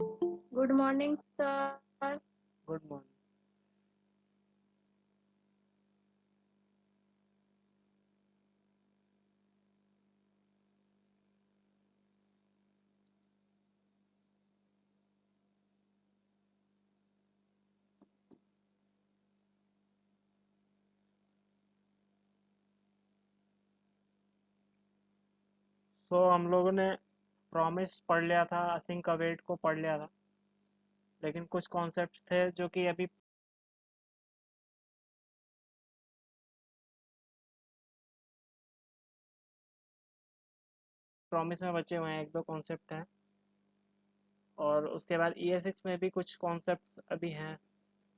Good morning, sir. Good morning. हम लोगों ने प्रॉमिस पढ़ लिया था, असिंक अवेट को पढ़ लिया था, लेकिन कुछ कॉन्सेप्ट्स थे जो कि अभी प्रॉमिस में बचे हुए हैं। एक दो कॉन्सेप्ट हैं और उसके बाद ES6 में भी कुछ कॉन्सेप्ट्स अभी हैं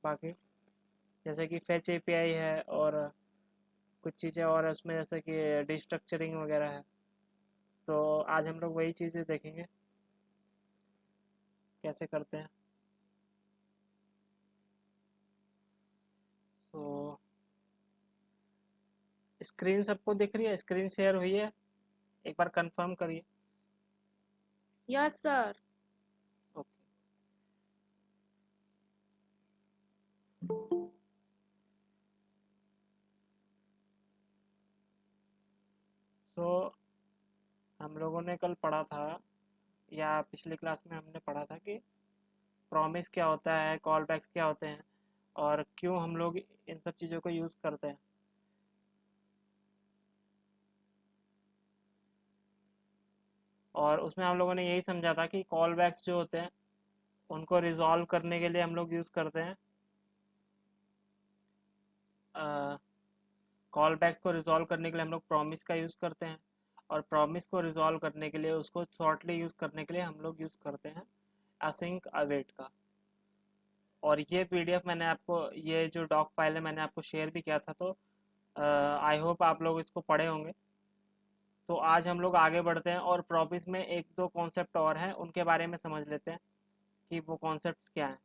बाकी, जैसे कि फेच एपीआई है और कुछ चीज़ें और है उसमें, जैसे कि डिस्ट्रक्चरिंग वगैरह है। तो आज हम लोग वही चीज़ें देखेंगे कैसे करते हैं। तो स्क्रीन सबको दिख रही है? स्क्रीन शेयर हुई है? एक बार कंफर्म करिए। Yes, sir. ओके। सो हम लोगों ने कल पढ़ा था, या पिछली क्लास में हमने पढ़ा था कि प्रॉमिस क्या होता है, कॉल बैक्स क्या होते हैं और क्यों हम लोग इन सब चीज़ों को यूज़ करते हैं। और उसमें हम लोगों ने यही समझा था कि कॉल बैक्स जो होते हैं उनको रिजॉल्व करने के लिए हम लोग यूज़ करते हैं, कॉल बैक को रिजॉल्व करने के लिए हम लोग प्रॉमिस का यूज़ करते हैं, और प्रॉमिस को रिजॉल्व करने के लिए, उसको शॉर्टली यूज़ करने के लिए हम लोग यूज़ करते हैं असिंक अवेट का। और ये पीडीएफ मैंने आपको, ये जो डॉक फाइल है मैंने आपको शेयर भी किया था, तो आई होप आप लोग इसको पढ़े होंगे। तो आज हम लोग आगे बढ़ते हैं और प्रॉमिस में एक दो कॉन्सेप्ट और हैं, उनके बारे में समझ लेते हैं कि वो कॉन्सेप्ट क्या हैं।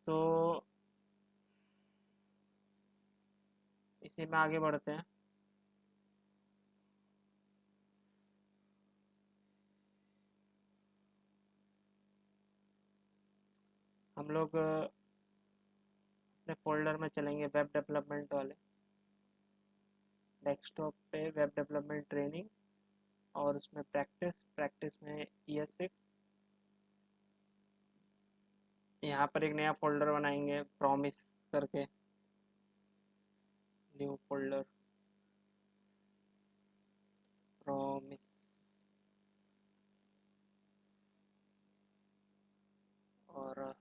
तो इसी में आगे बढ़ते हैं। हम लोग अपने फोल्डर में चलेंगे, वेब डेवलपमेंट वाले, डेस्कटॉप पे वेब डेवलपमेंट ट्रेनिंग, और उसमें प्रैक्टिस, प्रैक्टिस में ES6। यहाँ पर एक नया फोल्डर बनाएंगे प्रॉमिस करके, न्यू फोल्डर प्रॉमिस। और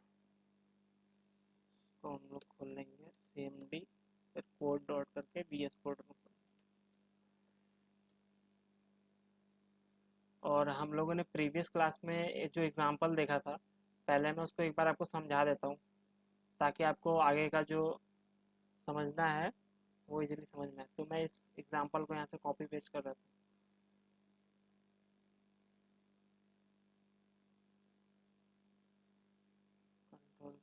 इसको हम लोग खोल लेंगे CMD, फिर कोड डॉट करके VS कोड में। और हम लोगों ने प्रीवियस क्लास में जो एग्जांपल देखा था, पहले मैं उसको एक बार आपको समझा देता हूँ, ताकि आपको आगे का जो समझना है वो इजीली समझ में आए। तो मैं इस एग्जांपल को यहाँ से कॉपी पेस्ट कर रहा था। कंट्रोल,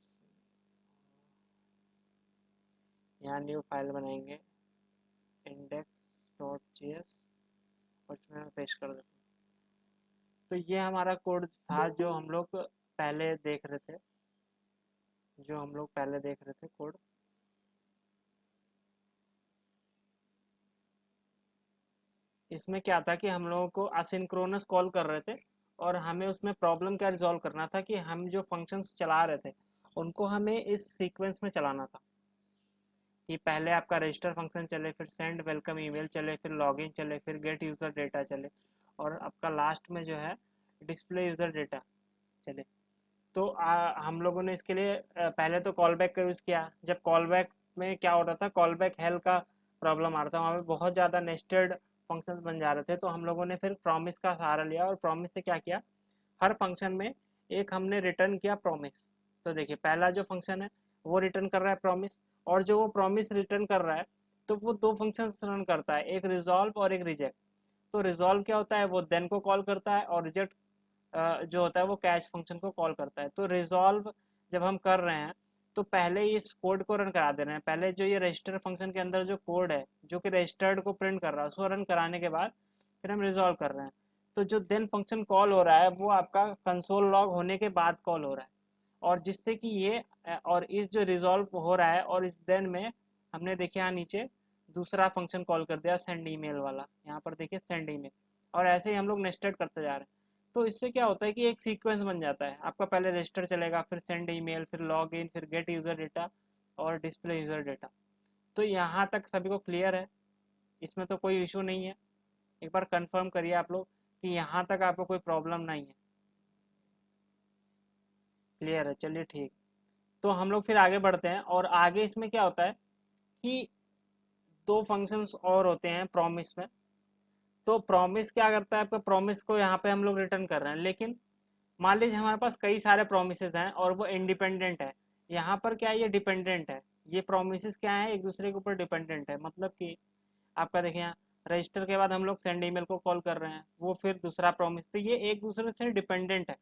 यहाँ न्यू फाइल बनाएंगे index.js, और इसमें मैं पेस्ट कर देता हूँ। तो ये हमारा कोड था जो हम लोग पहले देख रहे थे, कोड। इसमें क्या था कि हम लोगों को असिंक्रोनस कॉल कर रहे थे, और हमें उसमें प्रॉब्लम क्या रिजॉल्व करना था कि हम जो फंक्शंस चला रहे थे उनको हमें इस सीक्वेंस में चलाना था, कि पहले आपका रजिस्टर फंक्शन चले, फिर सेंड वेलकम ईमेल चले, फिर लॉगिन चले, फिर गेट यूज़र डेटा चले, और आपका लास्ट में जो है डिस्प्ले यूज़र डेटा चले। तो हम लोगों ने इसके लिए पहले तो कॉल बैक का यूज़ किया। जब कॉल बैक में क्या हो रहा था, कॉल बैक हेल का प्रॉब्लम आ रहा था, वहाँ पे बहुत ज़्यादा नेस्टेड फंक्शंस बन जा रहे थे। तो हम लोगों ने फिर प्रॉमिस का सहारा लिया, और प्रॉमिस से क्या किया, हर फंक्शन में एक हमने रिटर्न किया प्रॉमिस। तो देखिए, पहला जो फंक्शन है वो रिटर्न कर रहा है प्रॉमिस, और जो वो प्रॉमिस रिटर्न कर रहा है तो वो दो फंक्शन रन करता है, एक रिजॉल्व और एक रिजेक्ट। तो रिजॉल्व क्या होता है, वो देन को कॉल करता है, और रिजेक्ट जो होता है वो कैच फंक्शन को कॉल करता है। तो रिजॉल्व जब हम कर रहे हैं तो पहले ही इस कोड को रन करा दे रहे हैं। पहले जो ये रजिस्टर फंक्शन के अंदर जो कोड है जो कि रजिस्टर्ड को प्रिंट कर रहा है, उसको रन कराने के बाद फिर हम रिजॉल्व कर रहे हैं। तो जो देन फंक्शन कॉल हो रहा है वो आपका कंसोल लॉग होने के बाद कॉल हो रहा है, और जिससे कि ये और इस जो रिजॉल्व हो रहा है, और इस देन में हमने देखिए यहाँ नीचे दूसरा फंक्शन कॉल कर दिया सेंड ईमेल वाला, यहाँ पर देखिए सेंड ईमेल, और ऐसे ही हम लोग नेस्टेड करते जा रहे हैं। तो इससे क्या होता है कि एक सीक्वेंस बन जाता है आपका, पहले रजिस्टर चलेगा, फिर सेंड ईमेल, फिर लॉग इन, फिर गेट यूज़र डेटा और डिस्प्ले यूज़र डेटा। तो यहाँ तक सभी को क्लियर है, इसमें तो कोई इशू नहीं है। एक बार कंफर्म करिए आप लोग कि यहाँ तक आपको कोई प्रॉब्लम नहीं है, क्लियर है, चलिए ठीक। तो हम लोग फिर आगे बढ़ते हैं, और आगे इसमें क्या होता है कि दो फंक्शंस और होते हैं प्रॉमिस में। तो प्रॉमिस क्या करता है, आपका प्रॉमिस को यहाँ पे हम लोग रिटर्न कर रहे हैं, लेकिन मान लीजिए हमारे पास कई सारे प्रोमिसेस हैं और वो इंडिपेंडेंट है। यहाँ पर क्या है, ये डिपेंडेंट है, ये प्रोमिसेस क्या है, एक दूसरे के ऊपर डिपेंडेंट है। मतलब कि आपका देखिए यहाँ रजिस्टर के बाद हम लोग सेंड ईमेल को कॉल कर रहे हैं, वो फिर दूसरा प्रॉमिस, तो ये एक दूसरे से डिपेंडेंट है।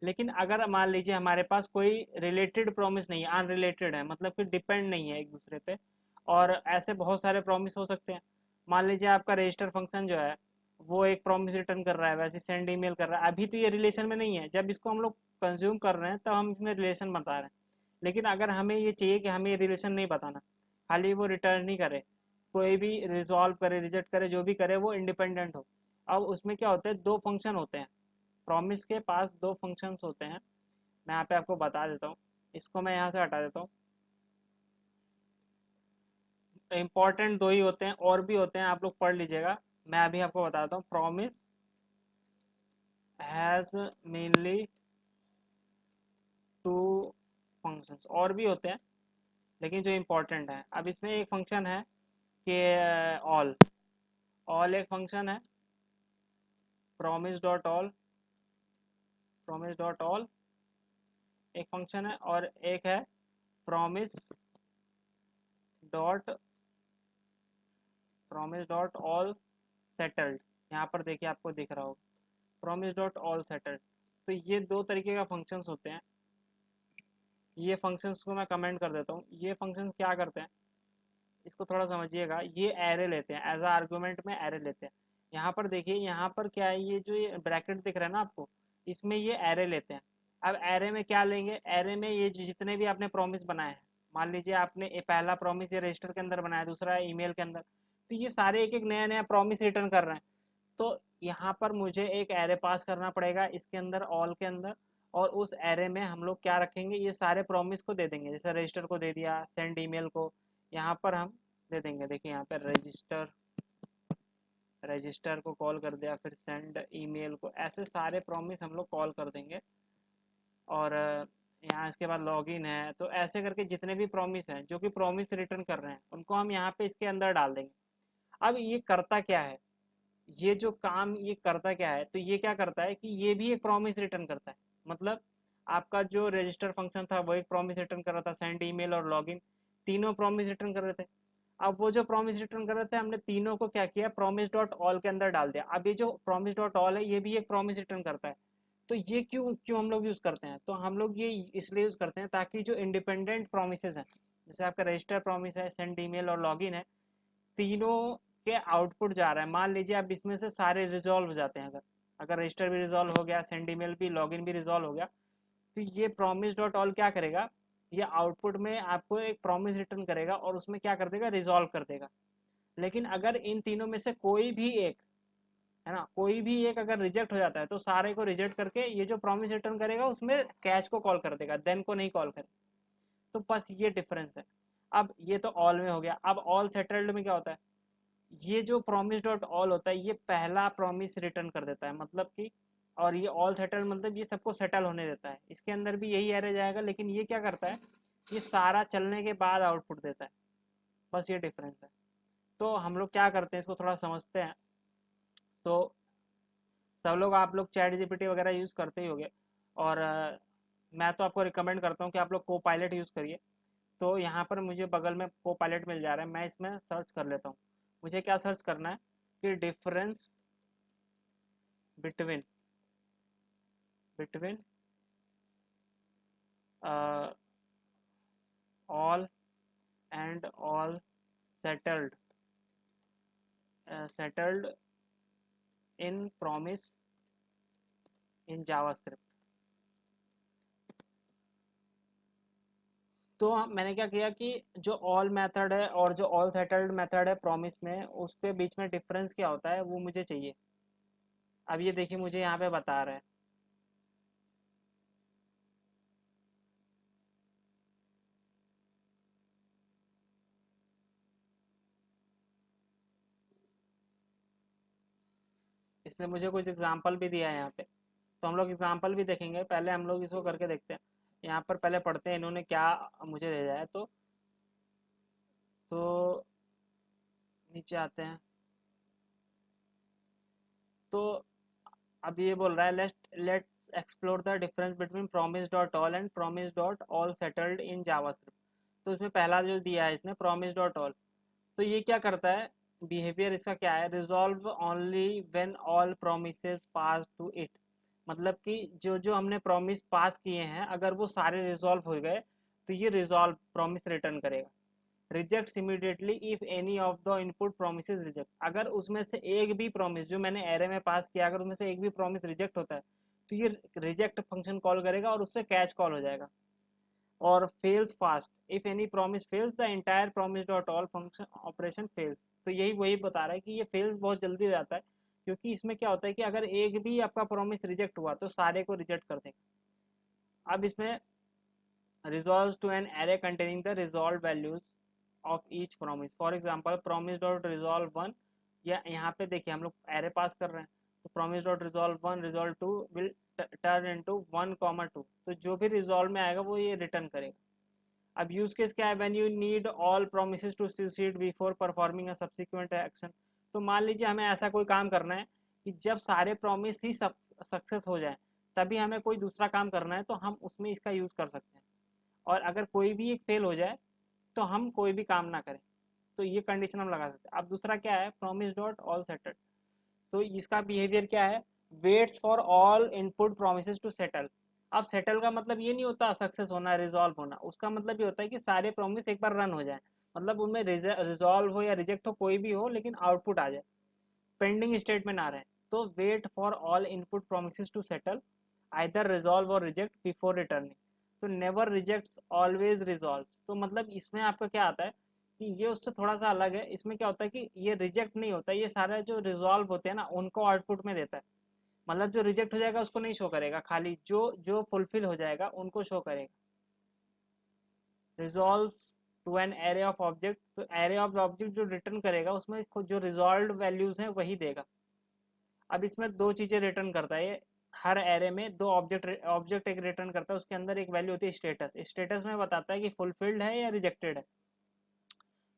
लेकिन अगर मान लीजिए हमारे पास कोई रिलेटेड प्रॉमिस नहीं है, अनरिलेटेड है, मतलब कि डिपेंड नहीं है एक दूसरे पे, और ऐसे बहुत सारे प्रॉमिस हो सकते हैं। मान लीजिए आपका रजिस्टर फंक्शन जो है वो एक प्रॉमिस रिटर्न कर रहा है, वैसे सेंड ईमेल कर रहा है, अभी तो ये रिलेशन में नहीं है, जब इसको हम लोग कंज्यूम कर रहे हैं तब हम इसमें रिलेशन बता रहे हैं। लेकिन अगर हमें ये चाहिए कि हमें ये रिलेशन नहीं बताना, खाली वो रिटर्न ही करे, कोई भी रिजॉल्व करे, रिजेक्ट करे, जो भी करे वो इंडिपेंडेंट हो। अब उसमें क्या होता है, दो फंक्शन होते हैं, प्रॉमिस के पास दो फंक्शंस होते हैं। मैं यहाँ पे आपको बता देता हूँ, इसको मैं यहाँ से हटा देता हूँ। इंपॉर्टेंट दो ही होते हैं, और भी होते हैं, आप लोग पढ़ लीजिएगा, मैं अभी आपको बताता हूँ। Promise has mainly two functions, और भी होते हैं लेकिन जो इंपॉर्टेंट है, अब इसमें एक फंक्शन है कि ऑल, ऑल एक फंक्शन है, promise dot all, promise dot all एक फंक्शन है, और एक है promise dot, promise dot all settled. यहाँ पर देखिए आपको दिख रहा होगा प्रॉमिस डॉट ऑल सेटल्ड। तो ये दो तरीके का फंक्शंस होते हैं। ये फंक्शंस को मैं कमेंट कर देता हूँ। ये फंक्शंस क्या करते हैं, इसको थोड़ा समझिएगा। ये एरे लेते हैं, एज अ आर्गुमेंट में एरे लेते हैं। यहाँ पर देखिए, यहाँ पर क्या है, ये जो ये ब्रैकेट दिख रहा है ना आपको, इसमें ये एरे लेते हैं। अब एरे में क्या लेंगे, एरे में ये जितने भी आपने प्रॉमिस बनाए हैं, मान लीजिए आपने ये पहला प्रॉमिस ये रजिस्टर के अंदर बनाया, दूसरा ईमेल के अंदर, तो ये सारे एक एक नया नया प्रॉमिस रिटर्न कर रहे हैं। तो यहाँ पर मुझे एक एरे पास करना पड़ेगा इसके अंदर, ऑल के अंदर, और उस एरे में हम लोग क्या रखेंगे, ये सारे प्रॉमिस को दे देंगे। जैसे रजिस्टर को दे दिया, सेंड ईमेल को यहाँ पर हम दे देंगे। देखिए यहाँ पर रजिस्टर, रजिस्टर को कॉल कर दिया, फिर सेंड ईमेल को, ऐसे सारे प्रॉमिस हम लोग कॉल कर देंगे। और यहाँ इसके बाद लॉगिन है, तो ऐसे करके जितने भी प्रॉमिस हैं जो कि प्रॉमिस रिटर्न कर रहे हैं उनको हम यहाँ पे इसके अंदर डाल देंगे। अब ये करता क्या है, ये जो काम ये करता क्या है, तो ये क्या करता है कि ये भी एक प्रॉमिस रिटर्न करता है। मतलब आपका जो रजिस्टर फंक्शन था वो एक प्रॉमिस रिटर्न कर रहा था, सेंड ईमेल और लॉगिन तीनों प्रॉमिस रिटर्न कर रहे थे। अब वो जो प्रॉमिस रिटर्न कर रहे थे, हमने तीनों को क्या किया, प्रॉमिस डॉट ऑल के अंदर डाल दिया। अब ये जो प्रॉमिस डॉट ऑल है ये भी एक प्रॉमिस रिटर्न करता है। तो ये क्यों क्यों हम लोग यूज़ करते हैं, तो हम लोग ये इसलिए यूज़ करते हैं ताकि जो इंडिपेंडेंट प्रोमिसेस हैं, जैसे आपका रजिस्टर प्रॉमिस है, सेंड ईमेल और लॉगिन है, तीनों के आउटपुट जा रहा है। मान लीजिए अब इसमें से सारे रिजॉल्व हो जाते हैं, अगर अगर रजिस्टर भी रिजॉल्व हो गया, सेंड ईमेल भी, लॉगिन भी रिजॉल्व हो गया, तो ये प्रॉमिस डॉट ऑल क्या करेगा, ये आउटपुट में आपको एक प्रॉमिस रिटर्न करेगा और उसमें क्या कर देगा, रिजॉल्व कर देगा। लेकिन अगर इन तीनों में से कोई भी एक, है ना, कोई भी एक अगर रिजेक्ट हो जाता है तो सारे को रिजेक्ट करके ये जो प्रॉमिस रिटर्न करेगा उसमें कैच को कॉल कर देगा, देन को नहीं कॉल करेगा। तो बस ये डिफरेंस है। अब ये तो ऑल में हो गया। अब ऑल सेटल्ड में क्या होता है, ये जो प्रॉमिस डॉट ऑल होता है ये पहला प्रॉमिस रिटर्न कर देता है, मतलब कि, और ये ऑल सेटल मतलब ये सबको सेटल होने देता है। इसके अंदर भी यही एरे जाएगा, लेकिन ये क्या करता है, ये सारा चलने के बाद आउटपुट देता है। बस ये डिफरेंस है। तो हम लोग क्या करते हैं, इसको थोड़ा समझते हैं। तो सब लोग, आप लोग चैट जीपीटी वगैरह यूज़ करते ही होंगे, और मैं तो आपको रिकमेंड करता हूँ कि आप लोग को पायलट यूज़ करिए। तो यहाँ पर मुझे बगल में को पायलट मिल जा रहा है, मैं इसमें सर्च कर लेता हूँ। मुझे क्या सर्च करना है कि difference between, between all and all settled, settled in promise in JavaScript. तो मैंने क्या किया कि जो ऑल मेथड है और जो ऑल सेटल्ड मेथड है प्रॉमिस में, उसके बीच में डिफरेंस क्या होता है वो मुझे चाहिए। अब ये देखिए मुझे यहाँ पे बता रहा है, इसने मुझे कुछ एग्जांपल भी दिया है यहाँ पे, तो हम लोग एग्जांपल भी देखेंगे। पहले हम लोग इसको करके देखते हैं। यहाँ पर पहले पढ़ते हैं इन्होंने क्या मुझे भेजा है। तो नीचे आते हैं। तो अब ये बोल रहा है let's explore the difference between promise dot all and promise dot all settled in JavaScript. तो इसमें पहला जो दिया है इसने promise डॉट ऑल, तो ये क्या करता है, बिहेवियर इसका क्या है, resolve only when all promises pass to it. मतलब कि जो जो हमने प्रॉमिस पास किए हैं अगर वो सारे रिजॉल्व हो गए तो ये रिजॉल्व प्रॉमिस रिटर्न करेगा। Rejects immediately if any of the input promises reject. अगर उसमें से एक भी प्रॉमिस जो मैंने एरे में पास किया अगर उसमें से एक भी प्रॉमिस रिजेक्ट होता है तो ये रिजेक्ट फंक्शन कॉल करेगा और उससे कैच कॉल हो जाएगा। और fails fast if any promise fails the entire promise dot all function operation fails. तो यही वही बता रहा है कि ये फेल्स बहुत जल्दी हो जाता है, क्योंकि इसमें क्या होता है कि अगर एक भी आपका प्रॉमिस रिजेक्ट हुआ तो सारे को रिजेक्ट कर देगा। अब इसमें resolves to an array containing the resolved values of each promise। For example promise dot resolve one, या यहाँ पे देखिए हम लोग एरे पास कर रहे हैं, तो promise dot resolve one resolve two will turn into 1, 2। तो जो भी रिजॉल्व में आएगा वो ये रिटर्न करेगा। अब यूज केस क्या है, when you need all promises to succeed before performing a subsequent action. तो मान लीजिए हमें ऐसा कोई काम करना है कि जब सारे प्रॉमिस ही सक्सेस हो जाए तभी हमें कोई दूसरा काम करना है, तो हम उसमें इसका यूज कर सकते हैं। और अगर कोई भी एक फेल हो जाए तो हम कोई भी काम ना करें, तो ये कंडीशन हम लगा सकते हैं। अब दूसरा क्या है, प्रॉमिस डॉट ऑल सेटल्ड। तो इसका बिहेवियर क्या है, waits for all input promises to settle. अब सेटल का मतलब ये नहीं होता सक्सेस होना रिजॉल्व होना, उसका मतलब ये होता है कि सारे प्रोमिस एक बार रन हो जाए, मतलब उनमें रिजॉल्व हो या रिजेक्ट हो कोई भी हो लेकिन आउटपुट आ जाए, पेंडिंग स्टेट में ना रहे। तो wait for all input promises to settle either resolve और रिजेक्ट बिफोर रिटर्निंग। तो नेवर रिजेक्ट्स ऑलवेज रिजॉल्व। तो मतलब इसमें आपका क्या आता है कि ये उससे थोड़ा सा अलग है। इसमें क्या होता है कि ये रिजेक्ट नहीं होता, ये सारा जो रिजॉल्व होते हैं ना उनको आउटपुट में देता है। मतलब जो रिजेक्ट हो जाएगा उसको नहीं शो करेगा, खाली जो जो फुलफिल हो जाएगा उनको शो करेगा। Resolve to an array of object, तो एरे ऑफ ऑब्जेक्ट जो रिटर्न करेगा उसमें जो रिजॉल्व वैल्यूज हैं वही देगा। अब इसमें दो चीजें रिटर्न करता है ये, हर एरे में दो ऑब्जेक्ट ऑब्जेक्ट एक रिटर्न करता है, उसके अंदर एक वैल्यू होती है स्टेटस। स्टेटस में बताता है कि फुलफिल्ड है या रिजेक्टेड है।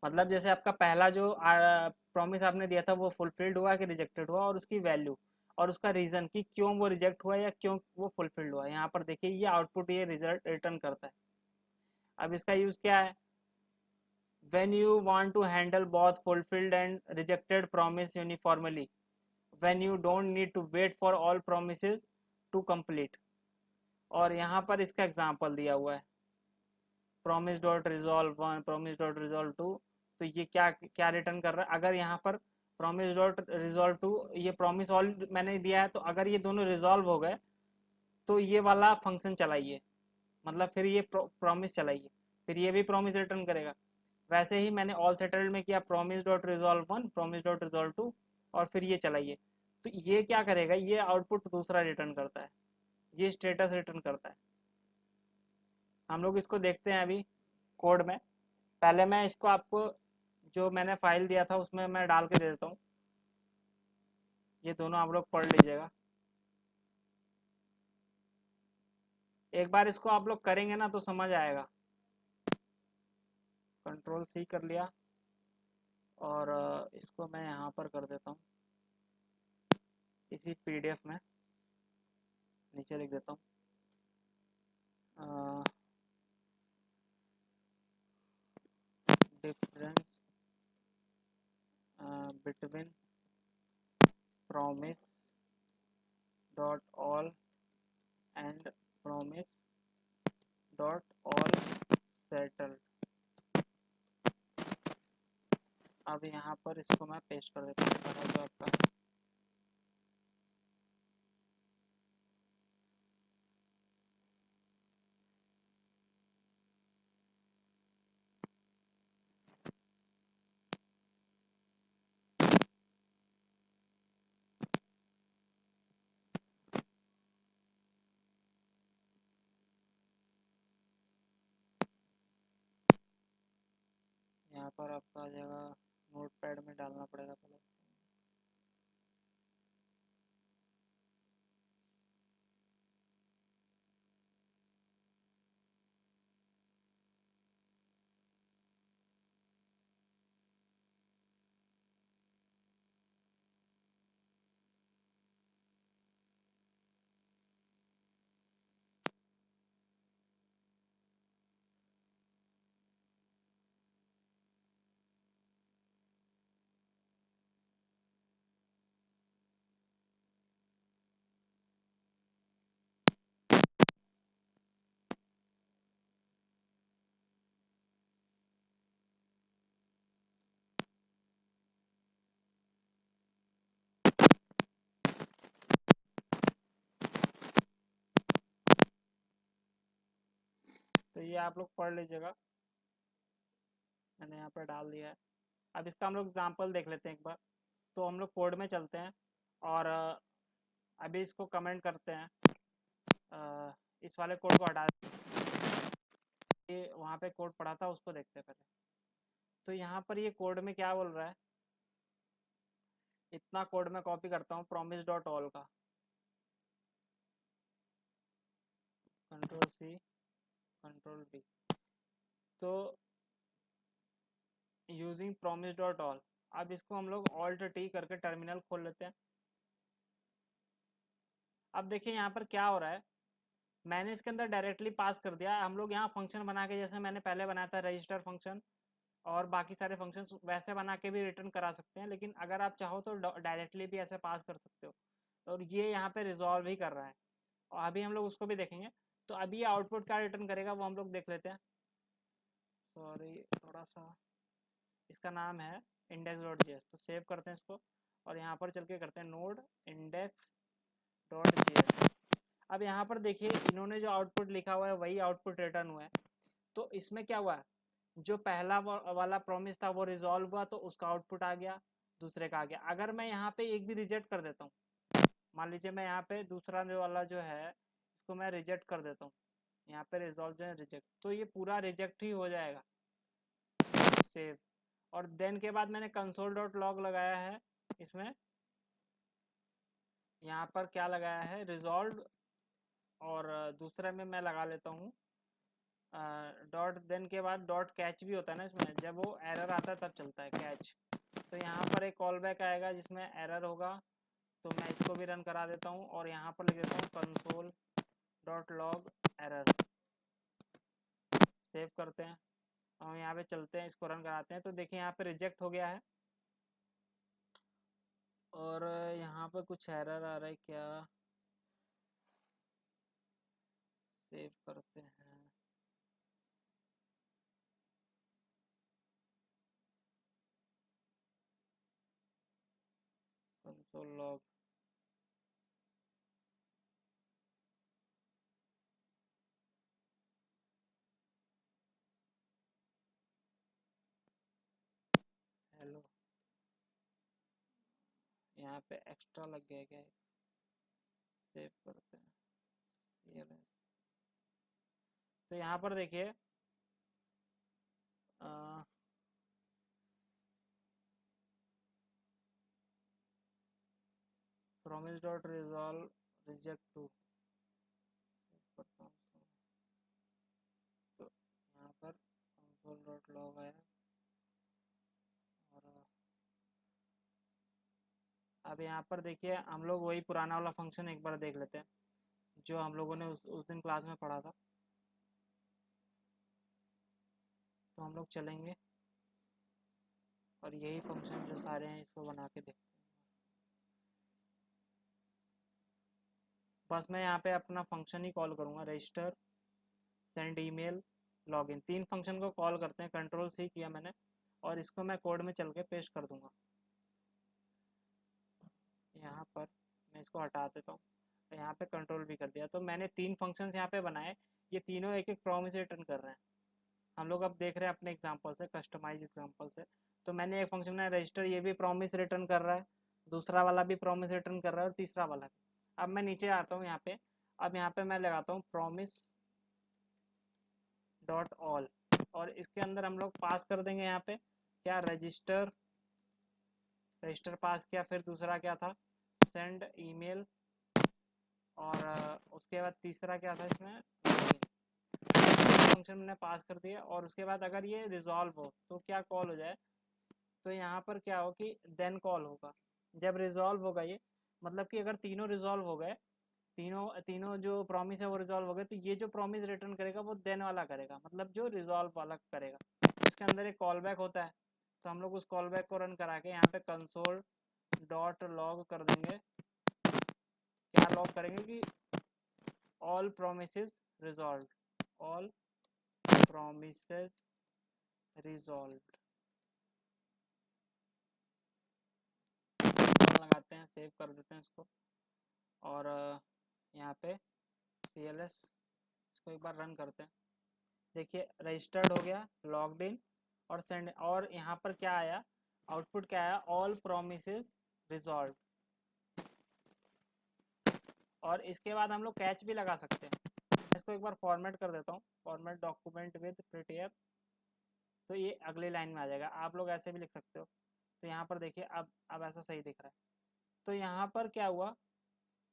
मतलब जैसे आपका पहला जो प्रॉमिस आपने दिया था वो फुलफिल्ड हुआ कि रिजेक्टेड हुआ, और उसकी वैल्यू और उसका रीजन कि क्यों वो रिजेक्ट हुआ या क्यों वो फुलफिल्ड हुआ। यहाँ पर देखिए ये आउटपुट ये रिजल्ट रिटर्न करता है। अब इसका यूज क्या है, when you want to handle both fulfilled and rejected promise uniformly, when you don't need to wait for all promises to complete। और यहाँ पर इसका एग्जांपल दिया हुआ है, promise dot resolve one promise dot resolve two. तो ये क्या क्या रिटर्न कर रहा है, अगर यहाँ पर promise डॉट रिजॉल्व टू, ये promise ऑल मैंने दिया है, तो अगर ये दोनों रिजॉल्व हो गए तो ये वाला फंक्शन चलाइए, मतलब फिर ये प्रॉमिस चलाइए, फिर ये भी प्रॉमिस रिटर्न करेगा। वैसे ही मैंने ऑल सेटल्ड में किया promise dot resolve one promise dot resolve two, और फिर ये चलाइए। तो ये क्या करेगा, ये आउटपुट दूसरा रिटर्न करता है, ये स्टेटस रिटर्न करता है। हम लोग इसको देखते हैं अभी कोड में। पहले मैं इसको आपको जो मैंने फाइल दिया था उसमें मैं डाल के दे देता हूँ, ये दोनों आप लोग पढ़ लीजिएगा। एक बार इसको आप लोग करेंगे ना तो समझ आएगा। कंट्रोल सी कर लिया और इसको मैं यहाँ पर कर देता हूँ, इसी पीडीएफ में नीचे लिख देता हूँ difference between promise dot all and promise dot all settled. अब यहाँ पर इसको मैं पेस्ट कर देता हूँ, जो आपका यहाँ पर आपका आ जाएगा, नोट पैड में डालना पड़ेगा पहले। तो ये आप लोग पढ़ लीजिएगा, मैंने यहाँ पर डाल दिया है। अब इसका हम लोग एग्जाम्पल देख लेते हैं एक बार। तो हम लोग कोड में चलते हैं और अभी इसको कमेंट करते हैं। इस वाले कोड को हटा, ये वहाँ पे कोड पढ़ा था उसको देखते हैं पहले। तो यहाँ पर ये कोड में क्या बोल रहा है, इतना कोड मैं कॉपी करता हूँ promise डॉट ऑल का, कंट्रोल सी कंट्रोल वी। तो यूजिंग promise डॉट ऑल, अब इसको हम लोग ऑल्ट टी करके टर्मिनल खोल लेते हैं। अब देखिए यहाँ पर क्या हो रहा है, मैंने इसके अंदर डायरेक्टली पास कर दिया। हम लोग यहाँ फंक्शन बना के, जैसे मैंने पहले बनाया था रजिस्टर फंक्शन और बाकी सारे फंक्शंस, वैसे बना के भी रिटर्न करा सकते हैं, लेकिन अगर आप चाहो तो डायरेक्टली भी ऐसे पास कर सकते हो। और ये यहाँ पे रिजॉल्व ही कर रहा है, और अभी हम लोग उसको भी देखेंगे। तो अभी ये आउटपुट क्या रिटर्न करेगा वो हम लोग देख लेते हैं। सॉरी, थोड़ा सा, इसका नाम है इंडेक्स डॉट जी एस। तो सेव करते हैं इसको और यहाँ पर चल के करते हैं node index dot G S. अब यहाँ पर देखिए इन्होंने जो आउटपुट लिखा हुआ है वही आउटपुट रिटर्न हुआ है। तो इसमें क्या हुआ है, जो पहला वाला प्रॉमिस था वो रिजॉल्व हुआ, तो उसका आउटपुट आ गया, दूसरे का आ गया। अगर मैं यहाँ पे एक भी रिजेक्ट कर देता हूँ, मान लीजिए मैं यहाँ पे दूसरा जो वाला जो है इसको मैं रिजेक्ट कर देता हूँ, यहाँ पे रिजॉल्व जो है रिजेक्ट, तो ये पूरा रिजेक्ट ही हो जाएगा। सेव, और देन के बाद मैंने कंसोल डॉट लॉग लगाया है इसमें, यहाँ पर क्या लगाया है रिजॉल्व, और दूसरे में मैं लगा लेता हूँ डॉट, देन के बाद डॉट कैच भी होता है ना इसमें, जब वो एरर आता है तब चलता है कैच। तो यहाँ पर एक कॉल बैक आएगा जिसमें एरर होगा, तो मैं इसको भी रन करा देता हूँ और यहाँ पर लिख देता हूँ console dot log error. Save करते हैं, हम यहाँ पे चलते हैं, इसको रन कराते हैं। तो देखिए यहाँ पे रिजेक्ट हो गया है, और यहाँ पर कुछ एरर आ रहा है क्या, सेव करते हैं। कंसोल लॉग, हेलो, यहाँ पे एक्स्ट्रा लग गया क्या, सेव करते हैं ये रहे। तो यहाँ पर देखिए promise dot resolve reject two, करता हूँ इसको। तो यहाँ पर कंसोल डॉट लॉग आया, और अब यहाँ पर देखिए हम लोग वही पुराना वाला फंक्शन एक बार देख लेते हैं जो हम लोगों ने उस दिन क्लास में पढ़ा था। तो हम लोग चलेंगे और यही फंक्शन जो सारे हैं इसको बना के देखते हैं। बस मैं यहाँ पे अपना फंक्शन ही कॉल करूँगा, register, send email, login, 3 function को कॉल करते हैं। कंट्रोल सी किया मैंने और इसको मैं कोड में चल के पेस्ट कर दूंगा। यहाँ पर मैं इसको हटा देता हूँ, तो यहाँ पे कंट्रोल भी कर दिया। तो मैंने 3 फंक्शंस यहाँ पे बनाए, ये तीनों एक एक प्रॉमिस रिटर्न कर रहे हैं। हम लोग अब देख रहे हैं अपने एग्जांपल से, कस्टमाइज एग्जांपल से। तो मैंने एक फंक्शन बनाया रजिस्टर, ये भी प्रॉमिस रिटर्न कर रहा है, दूसरा वाला भी प्रॉमिस रिटर्न कर रहा है, और तीसरा वाला भी। अब मैं नीचे आता हूँ यहाँ पे, अब यहाँ पे मैं लगाता हूँ प्रॉमिस डॉट ऑल, और इसके अंदर हम लोग पास कर देंगे यहाँ पे क्या, रजिस्टर पास किया, फिर दूसरा क्या था, सेंड ईमेल, और उसके बाद तीसरा क्या था इसमें, फंक्शन मैंने पास कर दिया। और उसके बाद अगर ये रिजॉल्व हो तो क्या कॉल हो जाए, तो यहाँ पर क्या हो कि देन कॉल होगा। जब रिजॉल्व होगा ये, मतलब कि अगर तीनों रिजॉल्व हो गए, तीनों तीनों जो प्रॉमिस है वो रिजॉल्व हो गए, तो ये जो प्रॉमिस रिटर्न करेगा वो देन वाला करेगा, मतलब जो रिजॉल्व वाला करेगा। इसके अंदर एक कॉल बैक होता है, तो हम लोग उस कॉल बैक को रन करा के यहाँ पे कंसोल डॉट लॉग कर देंगे। क्या लॉग करेंगे कि all promises resolve, all promises resolve लगाते हैं, सेव कर देते हैं इसको, और यहाँ पे CLS इसको एक बार रन करते हैं। देखिए रजिस्टर्ड हो गया, लॉग्ड इन और सेंड, और यहाँ पर क्या आया, आउटपुट क्या आया, ऑल प्रोमिसेस रिजॉल्व। और इसके बाद हम लोग कैच भी लगा सकते हैं। इसको एक बार फॉर्मेट कर देता हूँ, फॉर्मेट डॉक्यूमेंट विद प्रिटियर, तो ये अगली लाइन में आ जाएगा। आप लोग ऐसे भी लिख सकते हो। तो यहाँ पर देखिए अब ऐसा सही दिख रहा है। तो यहाँ पर क्या हुआ,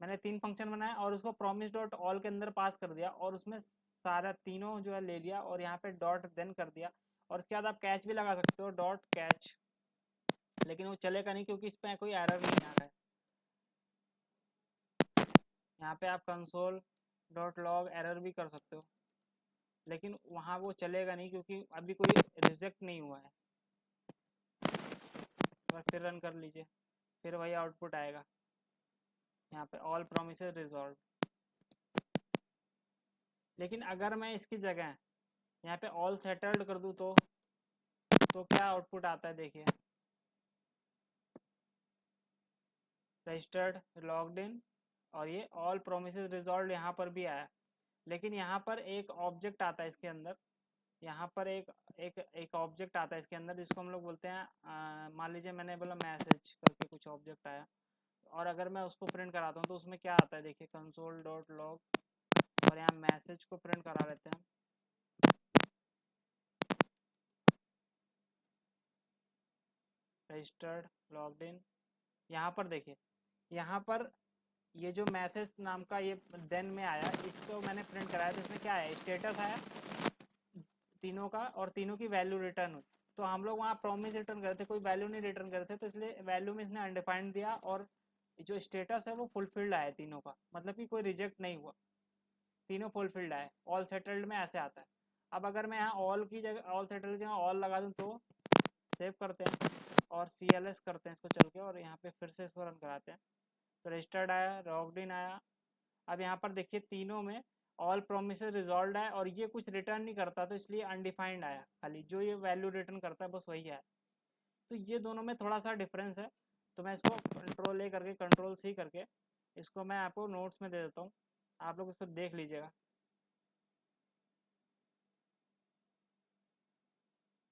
मैंने 3 फंक्शन बनाया और उसको प्रॉमिस डॉट ऑल के अंदर पास कर दिया, और उसमें सारा तीनों जो है ले लिया, और यहाँ पे डॉट देन कर दिया। और उसके बाद आप कैच भी लगा सकते हो, डॉट कैच, लेकिन वो चलेगा नहीं क्योंकि इस पर कोई एरर नहीं आ रहा है। यहाँ पे आप कंसोल डॉट लॉग एरर भी कर सकते हो, लेकिन वहाँ वो चलेगा नहीं क्योंकि अभी कोई रिजेक्ट नहीं हुआ है। फिर रन कर लीजिए, फिर वही आउटपुट आएगा, यहाँ पे ऑल प्रोमिसेस रिजॉल्व। लेकिन अगर मैं इसकी जगह यहाँ पे ऑल सेटल्ड कर दूँ तो क्या आउटपुट आता है, देखिए रजिस्टर्ड, लॉग्ड इन, और ये ऑल प्रोमिसेस रिजॉल्व यहाँ पर भी आया। लेकिन यहाँ पर एक ऑब्जेक्ट आता है इसके अंदर, यहाँ पर एक एक एक ऑब्जेक्ट आता है इसके अंदर, जिसको हम लोग बोलते हैं, मान लीजिए मैंने बोला मैसेज करके कुछ ऑब्जेक्ट आया, और अगर मैं उसको प्रिंट कराता हूँ तो उसमें क्या आता है, देखिए कंसोल डॉट लॉग, और यहाँ मैसेज को प्रिंट करा लेते हैं। रजिस्टर्ड, लॉग्ड इन, यहाँ पर देखिए, यहाँ पर ये जो मैसेज नाम का ये देन में आया, इसको मैंने प्रिंट कराया, तो इसमें क्या है, स्टेटस आया तीनों का, और तीनों की वैल्यू रिटर्न हुई। तो हम लोग वहाँ प्रॉमिस रिटर्न करते, कोई वैल्यू नहीं रिटर्न करते, तो इसलिए वैल्यू में इसने अनडिफाइंड दिया, और जो स्टेटस है वो फुलफिल्ड आया तीनों का, मतलब कि कोई रिजेक्ट नहीं हुआ, तीनों फुलफिल्ड आए। ऑल सेटल्ड में ऐसे आता है। अब अगर मैं यहाँ ऑल की जगह, ऑल सेटल्ड की जगह ऑल लगा दूँ तो सेव करते हैं और CLS करते हैं इसको चल के, और यहाँ पे फिर से इसको रन कराते हैं। तो रजिस्टर्ड आया, लॉग्ड इन आया। अब यहाँ पर देखिए तीनों में ऑल प्रोमिसेस रिजॉल्व है, और ये कुछ रिटर्न नहीं करता, तो इसलिए अनडिफाइंड आया, खाली जो ये वैल्यू रिटर्न करता है बस वही है। तो ये दोनों में थोड़ा सा डिफरेंस है। तो मैं इसको कंट्रोल A करके, कंट्रोल C करके, इसको मैं आपको नोट्स में दे देता हूँ, आप लोग इसको देख लीजिएगा।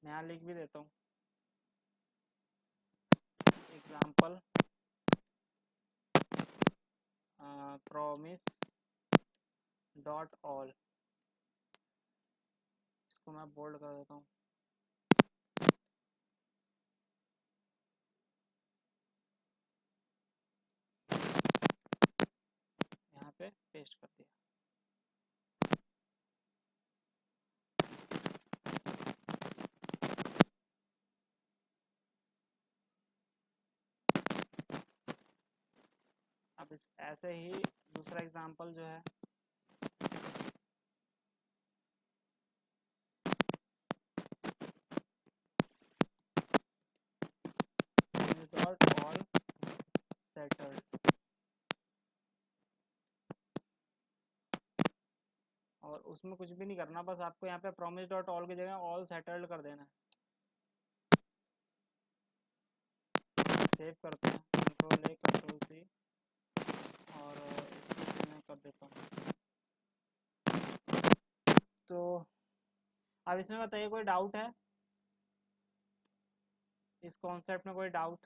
मैं यहाँ लिख भी देता हूँ, एग्जाम्पल promise डॉट ऑल, इसको मैं बोल्ड कर देता हूँ। यहाँ पे पेस्ट कर दिया। अब इस ऐसे ही दूसरा एग्जांपल जो है, डॉट ऑल सेटल्ड, और उसमें कुछ भी नहीं करना, बस आपको यहाँ पे प्रॉमिस डॉट ऑल की जगह ऑल सेटल्ड कर देना है। सेव करते हैं, कंट्रोल A कंट्रोल C, और इसको मैं कर देता हूँ। तो अब इसमें बताइए कोई डाउट है, इस कॉन्सेप्ट में कोई डाउट?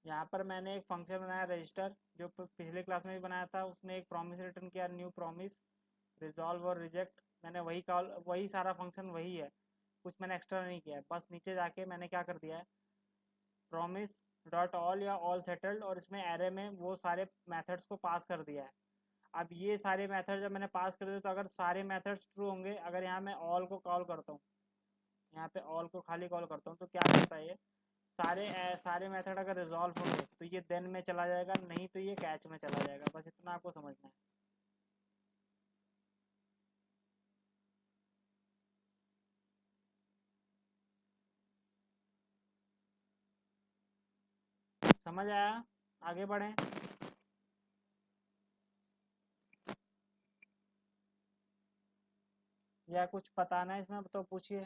यहाँ पर मैंने एक फंक्शन बनाया रजिस्टर, जो पिछले क्लास में भी बनाया था। उसने एक प्रॉमिस रिटर्न किया, न्यू प्रॉमिस, रिजॉल्व और रिजेक्ट। मैंने वही कॉल, वही सारा फंक्शन वही है, कुछ मैंने एक्स्ट्रा नहीं किया है। बस नीचे जाके मैंने क्या कर दिया है, प्रॉमिस डॉट ऑल या ऑल सेटल्ड, और इसमें एरे में वो सारे मेथड्स को पास कर दिया है। अब ये सारे मेथड जब मैंने पास कर दिए, तो अगर सारे मेथड्स ट्रू होंगे, अगर यहाँ मैं ऑल को कॉल करता हूँ, यहाँ पे ऑल को खाली कॉल करता हूँ, तो क्या करता है ये, सारे मेथड अगर रिजॉल्व होंगे तो ये देन में चला जाएगा, नहीं तो ये कैच में चला जाएगा। बस इतना आपको समझना है। समझ आया? आगे बढ़ें? या कुछ बताना है इसमें तो पूछिए।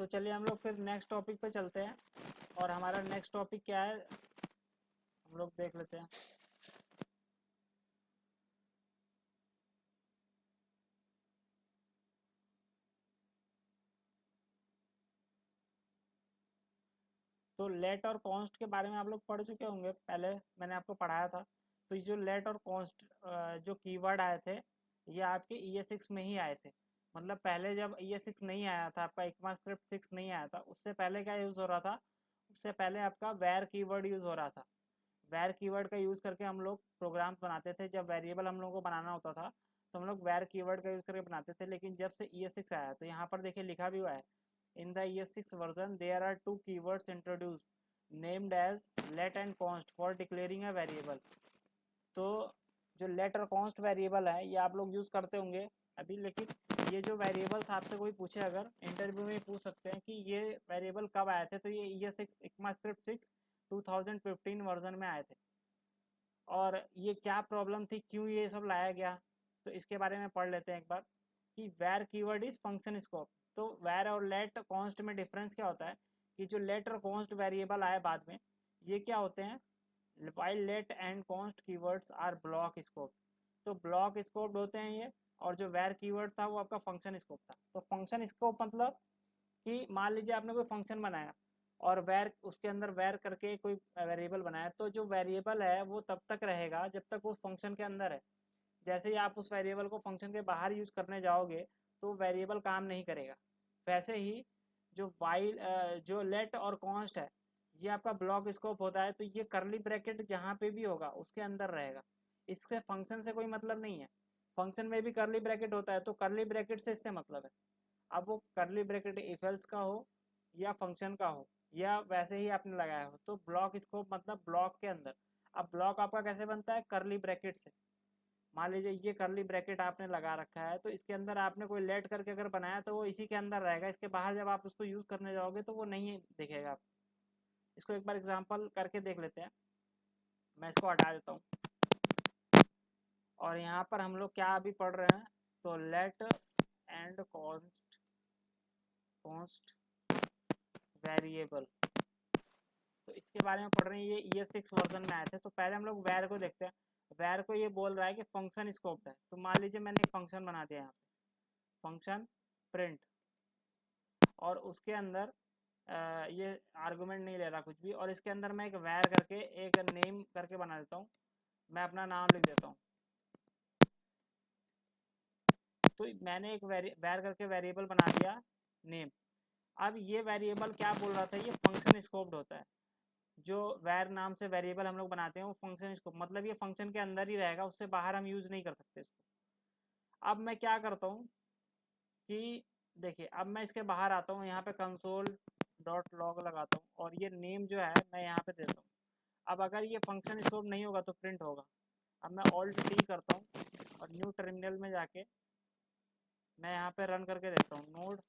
तो चलिए हम लोग फिर नेक्स्ट टॉपिक पे चलते हैं, और हमारा नेक्स्ट टॉपिक क्या है हम लोग देख लेते हैं। तो लेट और कॉन्स्ट के बारे में आप लोग पढ़ चुके होंगे, पहले मैंने आपको पढ़ाया था। तो ये जो लेट और कॉन्स्ट जो कीवर्ड आए थे, ये आपके ES6 में ही आए थे। मतलब पहले जब ES6 नहीं आया था, आपका ECMAScript 6 नहीं आया था, उससे पहले क्या यूज़ हो रहा था, उससे पहले आपका वैर कीवर्ड यूज़ हो रहा था। वैर कीवर्ड का यूज़ करके हम लोग प्रोग्राम्स बनाते थे। जब वेरिएबल हम लोग को बनाना होता था, तो हम लोग वैर कीवर्ड का यूज़ करके बनाते थे। लेकिन जब से ES6 आया, तो यहाँ पर देखिए लिखा भी हुआ है, in the ES6 version there are two keywords introduced named as let and const for declaring a variable. तो जो लेट और कॉन्स्ट वेरिएबल है, ये आप लोग यूज़ करते होंगे अभी। लेकिन ये जो वेरिएबल्स आपसे कोई पूछे, अगर इंटरव्यू में पूछ सकते हैं कि ये वेरिएबल कब आए थे, तो ये ES6 ECMAScript 6 2015 वर्जन में आए थे। और ये क्या प्रॉब्लम थी, क्यों ये सब लाया गया, तो इसके बारे में पढ़ लेते हैं एक बार। कि वैर कीवर्ड इज फंक्शन स्कोप। तो वैर और लेट कॉन्स्ट में डिफरेंस क्या होता है, कि जो लेट और कॉन्स्ट वेरिएबल आए बाद में, ये क्या होते हैं, while let and const keywords are block scope. तो ब्लॉक स्कोप होते हैं ये। और जो वैर कीवर्ड था वो आपका फंक्शन स्कोप था। तो फंक्शन स्कोप मतलब कि मान लीजिए आपने कोई फंक्शन बनाया, और वैर, उसके अंदर वैर करके कोई वेरिएबल बनाया, तो जो वेरिएबल है वो तब तक रहेगा जब तक वो फंक्शन के अंदर है। जैसे ही आप उस वेरिएबल को फंक्शन के बाहर यूज़ करने जाओगे, तो वेरिएबल काम नहीं करेगा। वैसे ही जो वाइल जो लेट और कॉन्स्ट है, ये आपका ब्लॉक स्कोप होता है। तो ये करली ब्रैकेट जहाँ पे भी होगा उसके अंदर रहेगा, इसके फंक्शन से कोई मतलब नहीं है। फंक्शन में भी करली ब्रैकेट होता है, तो करली ब्रैकेट से इससे मतलब है। अब वो करली ब्रैकेट इफ एल्स का हो या फंक्शन का हो, या वैसे ही आपने लगाया हो, तो ब्लॉक स्कोप मतलब ब्लॉक के अंदर। अब ब्लॉक आपका कैसे बनता है, करली ब्रैकेट से। मान लीजिए ये करली ब्रैकेट आपने लगा रखा है, तो इसके अंदर आपने कोई लेट करके अगर बनाया, तो वो इसी के अंदर रहेगा। इसके बाहर जब आप उसको यूज़ करने जाओगे तो वो नहीं दिखेगा आप। इसको एक बार एग्जांपल करके देख लेते हैं। मैं इसको हटा देता हूँ, और यहाँ पर हम लोग क्या अभी पढ़ रहे हैं, तो let and const const variable, तो इसके बारे में पढ़ रहे हैं। ये ES6 वर्जन में आए थे। तो पहले हम लोग वैर को देखते हैं। वैर को ये बोल रहा है कि फंक्शन स्कोप है। तो मान लीजिए मैंने एक फंक्शन बना दिया यहाँ पे, फंक्शन प्रिंट, और उसके अंदर ये आर्गुमेंट नहीं ले रहा कुछ भी, और इसके अंदर मैं एक वैर करके एक नेम करके बना देता हूँ। मैं अपना नाम लिख देता हूँ। तो मैंने एक वैर करके वेरिएबल बना दिया नेम। अब ये वेरिएबल क्या बोल रहा था, ये फंक्शन स्कोप्ड होता है। जो वैर नाम से वेरिएबल हम लोग बनाते हैं, वो फंक्शन स्कोप मतलब ये फंक्शन के अंदर ही रहेगा, उससे बाहर हम यूज़ नहीं कर सकते इसको। अब मैं क्या करता हूँ कि देखिए, अब मैं इसके बाहर आता हूँ, यहाँ पे कंसोल डॉट लॉग लगाता हूँ, और ये नेम जो है मैं यहाँ पे देता हूँ। अब अगर ये फंक्शन स्कोप नहीं होगा तो प्रिंट होगा। अब मैं ऑल्ट टी करता हूँ, और न्यू टर्मिनल में जाके मैं यहाँ पे रन करके देखता हूँ, नोड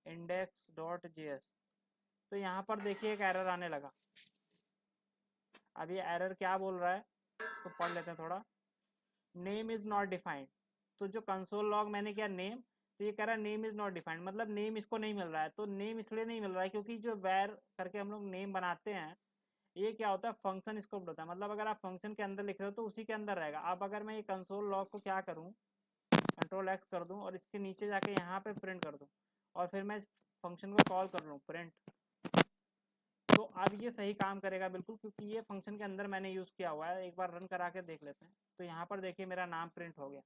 इंडेक्स डॉट जेएस। तो यहाँ पर देखिए एक एरर आने लगा। अब ये एरर क्या बोल रहा है, इसको पढ़ लेते हैं थोड़ा। Name is not defined. तो जो कंसोल लॉग मैंने किया नेम, तो ये कह रहा है नेम इज़ नॉट डिफाइंड, मतलब नेम इसको नहीं मिल रहा है। तो नेम इसलिए नहीं मिल रहा है क्योंकि जो वैर करके हम लोग नेम बनाते हैं, ये क्या होता है, फंक्शन स्कोप होता है, मतलब अगर आप फंक्शन के अंदर लिख रहे हो तो उसी के अंदर रहेगा। अब अगर मैं ये कंसोल लॉग को क्या करूँ, कंट्रोल एक्स कर दूँ और इसके नीचे जाके यहाँ पे प्रिंट कर दूँ और फिर मैं इस फंक्शन को कॉल कर लूँ प्रिंट, तो अब ये सही काम करेगा बिल्कुल, क्योंकि ये फंक्शन के अंदर मैंने यूज़ किया हुआ है। एक बार रन करा के देख लेते हैं। तो यहाँ पर देखिए मेरा नाम प्रिंट हो गया।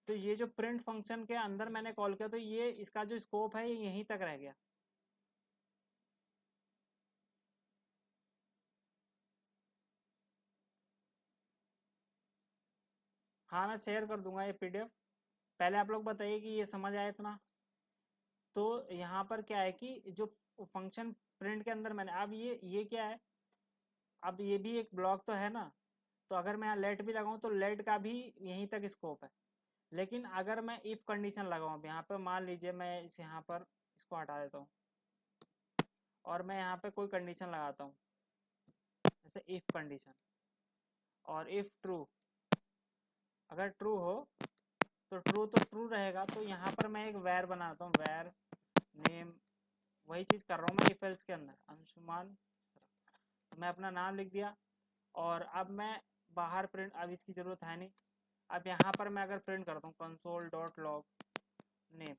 तो ये जो प्रिंट फंक्शन के अंदर मैंने कॉल किया, तो ये इसका जो स्कोप है ये यहीं तक रह गया। हाँ मैं शेयर कर दूंगा ये पीडीएफ। पहले आप लोग बताइए कि ये समझ आया इतना। तो यहाँ पर क्या है कि जो फंक्शन प्रिंट के अंदर मैंने, अब ये क्या है, अब ये भी एक ब्लॉक तो है ना, तो अगर मैं यहाँ लेट भी लगाऊं तो लेट का भी यहीं तक स्कोप है। लेकिन अगर मैं इफ कंडीशन लगाऊं, यहाँ पे मान लीजिए मैं इस यहाँ पर इसको हटा देता हूँ और मैं यहाँ पे कोई कंडीशन लगाता हूँ, जैसे इफ कंडीशन, और इफ ट्रू, अगर ट्रू हो तो ट्रू रहेगा। तो यहाँ पर मैं एक वैर बनाता हूँ, वैर नेम, वही चीज़ कर रहा हूँ मैं इफ एल्स के अंदर, अंशुमान। तो मैं अपना नाम लिख दिया और अब मैं बाहर प्रिंट, अब इसकी ज़रूरत है नहीं। अब यहाँ पर मैं अगर प्रिंट करता हूँ कंसोल डॉट लॉग नेम,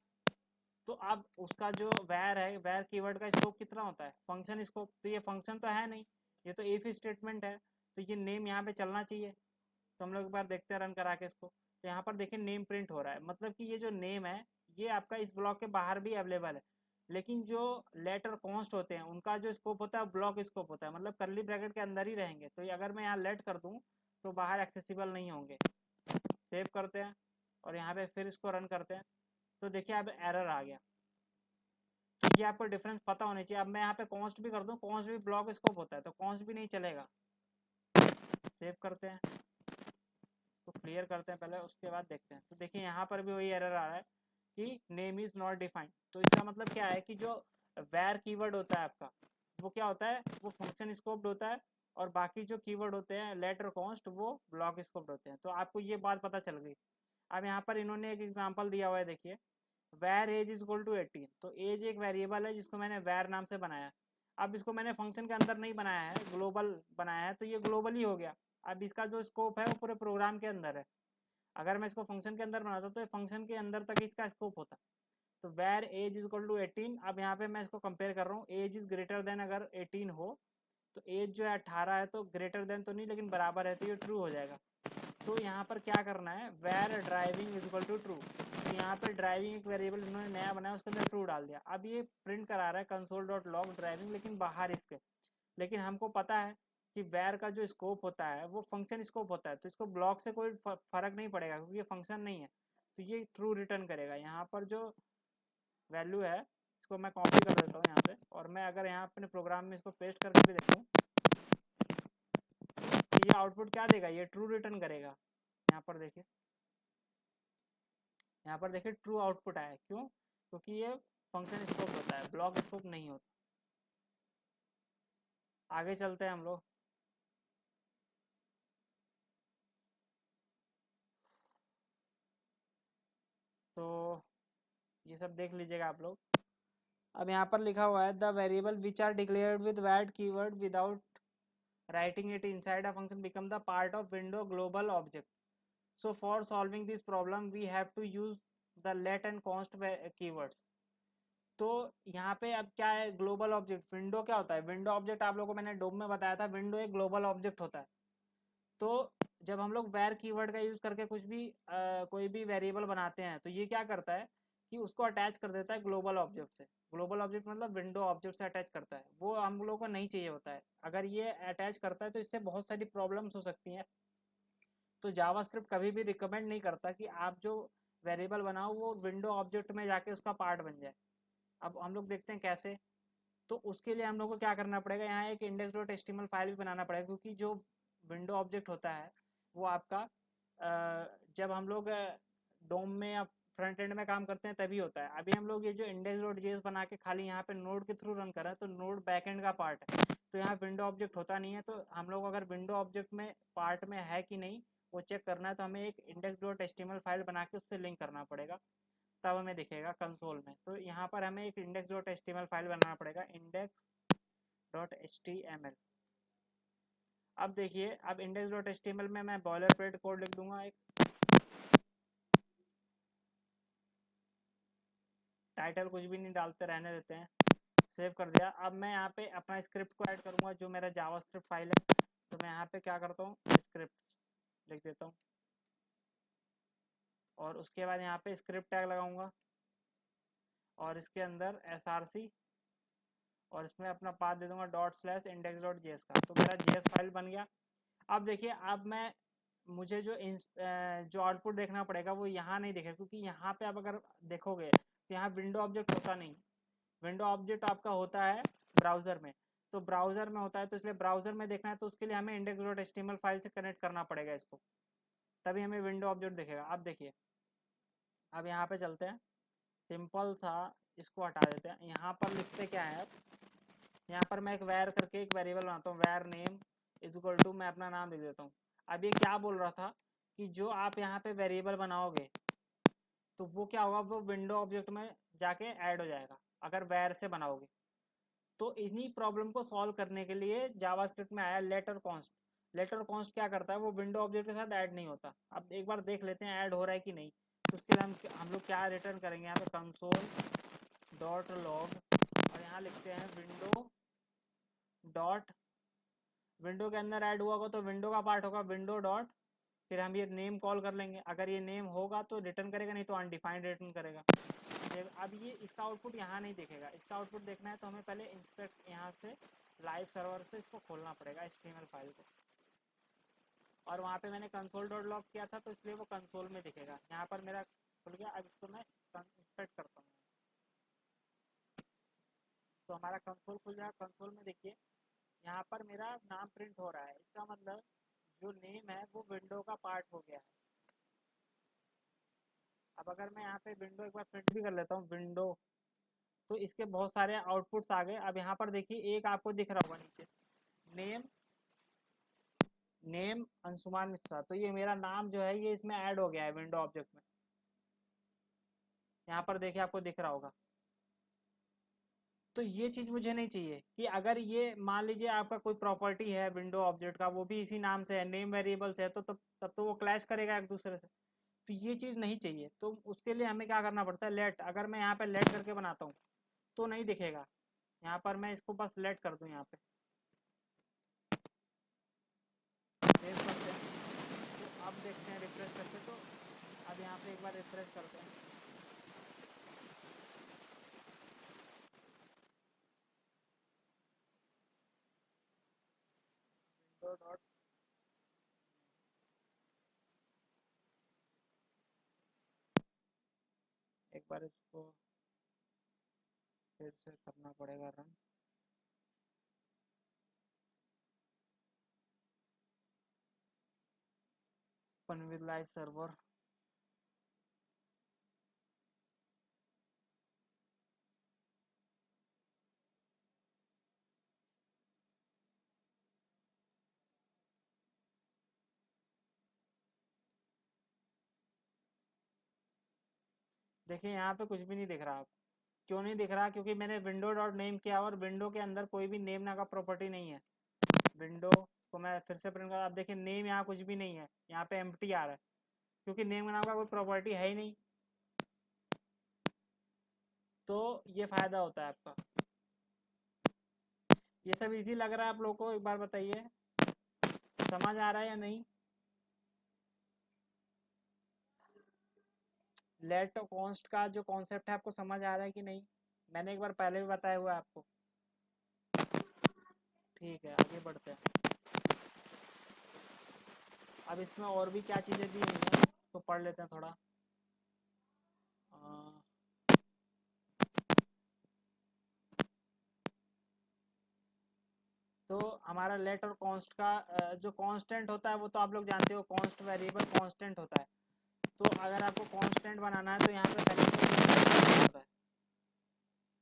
तो अब उसका जो वैर है, वैर कीवर्ड का स्कोप कितना होता है, फंक्शन स्कोप। तो ये फंक्शन तो है नहीं, ये तो इफ स्टेटमेंट है, तो ये नेम यहाँ पे चलना चाहिए। तो हम लोग एक बार देखते हैं रन करा के इसको। तो यहाँ पर देखिए नेम प्रिंट हो रहा है, मतलब कि ये जो नेम है ये आपका इस ब्लॉक के बाहर भी अवेलेबल है। लेकिन जो लेटर कॉन्स्ट होते हैं उनका जो स्कोप होता है ब्लॉक स्कोप होता है, मतलब कर्ली ब्रैकेट के अंदर ही रहेंगे। तो ये अगर मैं यहाँ लेट कर दूँ तो बाहर एक्सेसिबल नहीं होंगे। सेव करते हैं और यहाँ पे फिर इसको रन करते हैं। तो देखिए अब एरर आ गया। तो ये आपको डिफरेंस पता होना चाहिए। अब मैं यहाँ पे कॉन्स्ट भी कर दूँ, कॉन्स्ट भी ब्लॉक स्कोप होता है, तो कॉन्स्ट भी नहीं चलेगा। सेव करते हैं, तो क्लियर करते हैं पहले, उसके बाद देखते हैं। तो देखिए यहाँ पर भी वही एरर आ रहा है कि नेम इज़ नॉट डिफाइंड। तो इसका मतलब क्या है कि जो वैर कीवर्ड होता है आपका, वो क्या होता है, वो फंक्शन स्कोप्ड होता है, और बाकी जो कीवर्ड होते हैं लेटर कॉन्स्ट वो ब्लॉक स्कोप्ड होते हैं। तो आपको ये बात पता चल गई। अब यहाँ पर इन्होंने एक एग्जाम्पल दिया हुआ है, देखिए वैर एज इज इक्वल टू 18। तो एज एक वेरिएबल है जिसको मैंने वैर नाम से बनाया। अब इसको मैंने फंक्शन के अंदर नहीं बनाया है, ग्लोबल बनाया है, तो ये ग्लोबल ही हो गया। अब इसका जो स्कोप है वो पूरे प्रोग्राम के अंदर है। अगर मैं इसको फंक्शन के अंदर बनाता तो ये फंक्शन के अंदर तक इसका स्कोप होता। तो वैर एज इज इक्वल टू 18। अब यहाँ पे मैं इसको कंपेयर कर रहा हूँ, एज इज ग्रेटर देन, अगर 18 हो तो एज जो है 18 है, तो ग्रेटर देन तो नहीं लेकिन बराबर है, तो ये ट्रू हो जाएगा। तो यहाँ पर क्या करना है, var driving is equal to true. तो यहाँ पर ड्राइविंग एक वेरिएबल इन्होंने नया बनाया, उसके अंदर ट्रू डाल दिया। अब ये प्रिंट करा रहा है कंसोल डॉट लॉग ड्राइविंग, लेकिन बाहर इसके। लेकिन हमको पता है कि वेर का जो स्कोप होता है वो फंक्शन स्कोप होता है, तो इसको ब्लॉक से कोई फर्क नहीं पड़ेगा क्योंकि ये फंक्शन नहीं है। तो ये ट्रू रिटर्न करेगा। यहाँ पर जो वैल्यू है इसको मैं कॉपी कर देता हूँ यहाँ से, और मैं अगर यहाँ अपने प्रोग्राम में इसको पेस्ट करके भी देखूँ तो ये आउटपुट क्या देगा, ये ट्रू रिटर्न करेगा। यहाँ पर देखिए, यहाँ पर देखिए ट्रू आउटपुट आया, क्यों, क्योंकि ये फंक्शन स्कोप होता है, ब्लॉक स्कोप नहीं होता। आगे चलते हैं हम लोग। तो ये सब देख लीजिएगा आप लोग। अब यहाँ पर लिखा हुआ है the variable which are declared with var keyword without writing it inside a function become the part of window global object. So for solving this problem we have to use the let and const keywords. तो यहाँ पे अब क्या है, global object, window क्या होता है, window object आप लोगों को मैंने डोम में बताया था, विंडो एक ग्लोबल ऑब्जेक्ट होता है। तो जब हम लोग वैर कीवर्ड का यूज़ करके कुछ भी कोई भी वेरिएबल बनाते हैं, तो ये क्या करता है कि उसको अटैच कर देता है ग्लोबल ऑब्जेक्ट से। ग्लोबल ऑब्जेक्ट मतलब विंडो ऑब्जेक्ट से अटैच करता है, वो हम लोगों को नहीं चाहिए होता है। अगर ये अटैच करता है तो इससे बहुत सारी प्रॉब्लम्स हो सकती हैं। तो जावास्क्रिप्ट कभी भी रिकमेंड नहीं करता कि आप जो वेरिएबल बनाओ वो विंडो ऑब्जेक्ट में जाके उसका पार्ट बन जाए। अब हम लोग देखते हैं कैसे। तो उसके लिए हम लोग को क्या करना पड़ेगा, यहाँ एक इंडेक्स डॉट एचटीएमएल फाइल भी बनाना पड़ेगा, क्योंकि जो विंडो ऑब्जेक्ट होता है वो आपका जब हम लोग डोम में या फ्रंट एंड में काम करते हैं तभी होता है। अभी हम लोग ये जो इंडेक्स डॉट जेएस बना के खाली यहाँ पे नोड के थ्रू रन कर रहे हैं, तो नोड बैक एंड का पार्ट है, तो यहाँ विंडो ऑब्जेक्ट होता नहीं है। तो हम लोग अगर विंडो ऑब्जेक्ट में पार्ट में है कि नहीं वो चेक करना है, तो हमें एक इंडेक्स डॉट एचटीएमएल फाइल बना के उससे लिंक करना पड़ेगा, तब हमें दिखेगा कंसोल में। तो यहाँ पर हमें एक इंडेक्स डॉट एचटीएमएल फाइल बनाना पड़ेगा, index dot H T M L. अब देखिए, अब index dot H T M L में मैं बॉयलर प्लेट कोड लिख दूंगा एक, टाइटल कुछ भी नहीं डालते, रहने देते हैं। सेव कर दिया। अब मैं यहाँ पे अपना स्क्रिप्ट को ऐड करूँगा, जो मेरा जावा स्क्रिप्ट फाइल है। तो मैं यहाँ पे क्या करता हूँ, स्क्रिप्ट लिख देता हूँ, और उसके बाद यहाँ पे स्क्रिप्ट टैग लगाऊंगा, और इसके अंदर src, और इसमें अपना पाथ दे दूंगा ./index.js का। तो मेरा जेएस फाइल बन गया। अब देखिए, अब मैं मुझे जो आउटपुट देखना पड़ेगा वो यहाँ नहीं दिखेगा, क्योंकि यहाँ पे आप अगर देखोगे तो यहाँ विंडो ऑब्जेक्ट होता नहीं। विंडो ऑब्जेक्ट आपका होता है ब्राउजर में, तो ब्राउजर में होता है, तो इसलिए ब्राउजर में देखना है तो उसके लिए हमें index.html फाइल से कनेक्ट करना पड़ेगा इसको, तभी हमें विंडो ऑब्जेक्ट दिखेगा। अब देखिए, अब यहाँ पे चलते हैं, सिंपल सा इसको हटा देते हैं। यहाँ पर लिखते क्या है, अब यहाँ पर मैं एक वैर करके एक वेरिएबल बनाता हूँ, वैर नेम इज इक्वल टू, मैं अपना नाम लिख देता हूँ। अब ये क्या बोल रहा था कि जो आप यहाँ पे वेरिएबल बनाओगे तो वो क्या होगा, वो विंडो ऑब्जेक्ट में जाके ऐड हो जाएगा अगर वैर से बनाओगे। तो इन्हीं प्रॉब्लम को सॉल्व करने के लिए जावास्क्रिप्ट में आया लेटर कॉन्स्ट। लेटर कॉन्स्ट क्या करता है, वो विंडो ऑब्जेक्ट के साथ ऐड नहीं होता। अब एक बार देख लेते हैं ऐड हो रहा है कि नहीं। तो उसके लिए हम लोग क्या रिटर्न करेंगे, यहाँ पे कंसोल डॉट लॉग, और यहाँ लिखते हैं विंडो डॉट, विंडो के अंदर ऐड हुआ होगा तो विंडो का पार्ट होगा विंडो डॉट, फिर हम ये नेम कॉल कर लेंगे। अगर ये नेम होगा तो रिटर्न करेगा, नहीं तो अनडिफाइंड रिटर्न करेगा। अब ये इसका आउटपुट यहाँ नहीं दिखेगा। इसका आउटपुट देखना है तो हमें पहले इंस्पेक्ट यहाँ से लाइव सर्वर से इसको खोलना पड़ेगा HTML फाइल को, और वहाँ पे मैंने कंसोल डॉट लॉग किया था तो इसलिए वो कंसोल में दिखेगा। यहाँ पर मेरा खुल गया। अब इसको मैं इंस्पेक्ट करता हूँ, तो हमारा कंसोल खुल जाएगा। कंसोल में देखिए, यहाँ पर मेरा नाम प्रिंट हो रहा है, इसका मतलब जो नेम है वो विंडो का पार्ट हो गया है। अब अगर मैं यहाँ पे विंडो एक बार प्रिंट भी कर लेता हूँ, विंडो, तो इसके बहुत सारे आउटपुट्स आ गए। अब यहाँ पर देखिए, एक आपको दिख रहा होगा नीचे, नेम, नेम अंशुमान मिश्रा, तो ये मेरा नाम जो है ये इसमें ऐड हो गया है विंडो ऑब्जेक्ट में। यहाँ पर देखिए, आपको दिख रहा होगा। तो ये चीज मुझे नहीं चाहिए कि अगर ये मान लीजिए आपका कोई प्रॉपर्टी है विंडो ऑब्जेक्ट का, वो भी इसी नाम से है, नेम वेरिएबल से है, तो तब तो वो क्लैश करेगा एक दूसरे से। तो ये चीज नहीं चाहिए, तो उसके लिए हमें क्या करना पड़ता है, लेट। अगर मैं यहाँ पे लेट करके बनाता हूँ तो नहीं दिखेगा। यहाँ पर मैं इसको बस लेट कर दूँ, यहाँ पे सेव करते हैं। तो अब देखते हैं, रिफ्रेश करते, तो अब यहाँ पे एक बार रिफ्रेश करते हैं। विंडो डॉट, एक बार इसको फिर से करना पड़ेगा run. Open with live server. देखिए, यहाँ पे कुछ भी नहीं दिख रहा। क्यों नहीं दिख रहा, क्योंकि मैंने विंडो डॉट नेम किया और विंडो के अंदर कोई भी नेम नाम का प्रॉपर्टी नहीं है। विंडो को मैं फिर से प्रिंट कर, आप देखिए नेम यहाँ कुछ भी नहीं है, यहाँ पे एम्प्टी आ रहा है, क्योंकि नेम नाम का कोई प्रॉपर्टी है ही नहीं। तो ये फायदा होता है आपका। ये सब इजी लग रहा है आप लोग को, एक बार बताइए समझ आ रहा है या नहीं। लेट कॉन्स्ट का जो कॉन्सेप्ट है आपको समझ आ रहा है कि नहीं, मैंने एक बार पहले भी बताया हुआ है आपको। ठीक है, आगे बढ़ते हैं। अब इसमें और भी क्या चीज़ें दी हुई हैं तो पढ़ लेते हैं थोड़ा। तो हमारा लेट और कॉन्स्ट का जो कांस्टेंट होता है वो तो आप लोग जानते हो, कॉन्स्ट वेरिएबल कांस्टेंट होता है। तो अगर आपको कांस्टेंट बनाना है तो यहाँ पे पहले तो होता है,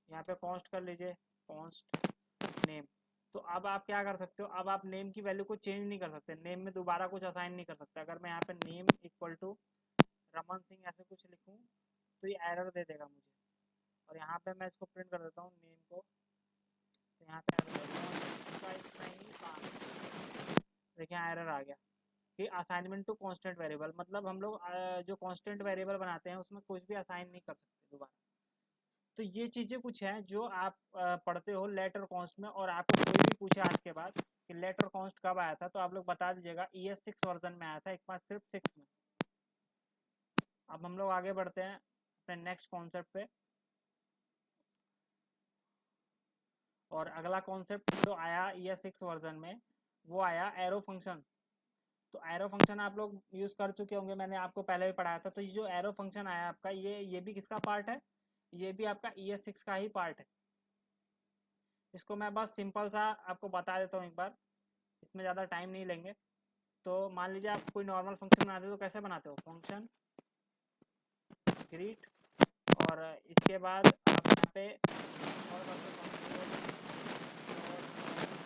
यहाँ पे कॉन्स्ट कर लीजिए, कॉन्स्ट नेम। तो अब आप क्या कर सकते हो, अब आप नेम की वैल्यू को चेंज नहीं कर सकते, नेम में दोबारा कुछ असाइन नहीं कर सकते। अगर मैं यहाँ पे name equal to Raman Singh ऐसे कुछ लिखूँ तो ये एरर दे देगा मुझे। और यहाँ पे मैं इसको प्रिंट कर देता हूँ नेम को, तो यहाँ पे इसका इतना ही काम है। देखिए एरर आ गया कि असाइनमेंट टू कांस्टेंट वेरिएबल, मतलब हम लोग जो कांस्टेंट वेरिएबल बनाते हैं उसमें कुछ भी असाइन नहीं कर सकते दोबारा। तो ये चीज़ें कुछ हैं जो आप पढ़ते हो लेटर कॉन्स्ट में, और आपको कोई भी पूछे आज के बाद कि लेटर कॉन्स्ट कब आया था, तो आप लोग बता दीजिएगा ES6 वर्जन में आया था, एक बार सिर्फ 6 में। अब हम लोग आगे बढ़ते हैं अपने नेक्स्ट कॉन्सेप्ट पे, और अगला कॉन्सेप्ट जो आया ES6 वर्जन में वो आया एरो फंक्शन। तो एरो फंक्शन आप लोग यूज़ कर चुके होंगे, मैंने आपको पहले भी पढ़ाया था। तो ये जो एरो फंक्शन आया आपका, ये भी किसका पार्ट है? ये भी आपका ES6 का ही पार्ट है। इसको मैं बस सिंपल सा आपको बता देता हूँ एक बार, इसमें ज़्यादा टाइम नहीं लेंगे। तो मान लीजिए आप कोई नॉर्मल फंक्शन बनाते हो तो कैसे बनाते हो? फंक्शन ग्रीट, और इसके बाद आप यहाँ पे और करते हो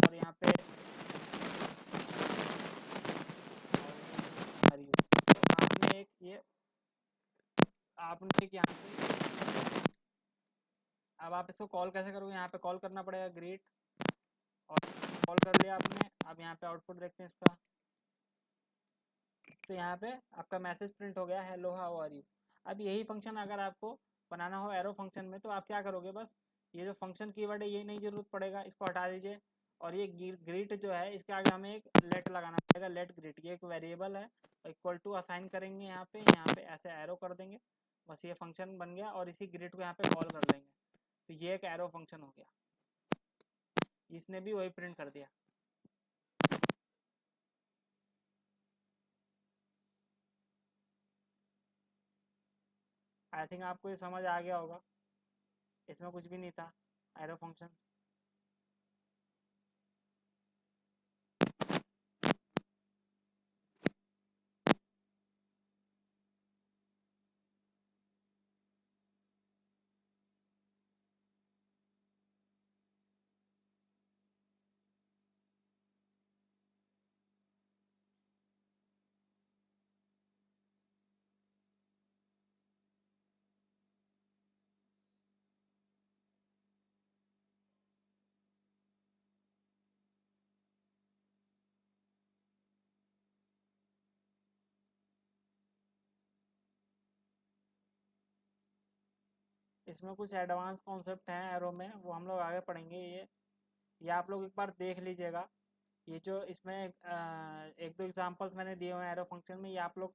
और यहाँ पे तो आपने एक ये आपने एक यहाँ पे, अब आप इसको कॉल कैसे करोगे? यहाँ पे कॉल करना पड़ेगा ग्रीट, और कॉल कर लिया आपने। अब यहाँ पे आउटपुट देखते हैं इसका, तो यहाँ पे आपका मैसेज प्रिंट हो गया, हेलो हाउ आर यू। अब यही फंक्शन अगर आपको बनाना हो एरो फंक्शन में, तो आप क्या करोगे? बस ये जो फंक्शन कीवर्ड है ये नहीं जरूरत पड़ेगा, इसको हटा दीजिए। और ये ग्रीट जो है इसके आगे हमें एक लेट लगाना पड़ेगा, लेट ग्रीट। ये एक वेरिएबल है, इक्वल टू असाइन करेंगे यहाँ पे ऐसे एरो कर देंगे, बस ये फंक्शन बन गया, और इसी ग्रीट को यहाँ पे कॉल कर लेंगे। तो ये एक एरो फंक्शन हो गया, इसने भी वही प्रिंट कर दिया। आई थिंक आपको ये समझ आ गया होगा, इसमें कुछ भी नहीं था, एरो फंक्शन। इसमें कुछ एडवांस कॉन्सेप्ट हैं एरो में, वो हम लोग आगे पढ़ेंगे। ये आप लोग एक बार देख लीजिएगा। ये जो इसमें एक दो एग्जांपल्स मैंने दिए हुए हैं एरो फंक्शन में, ये आप लोग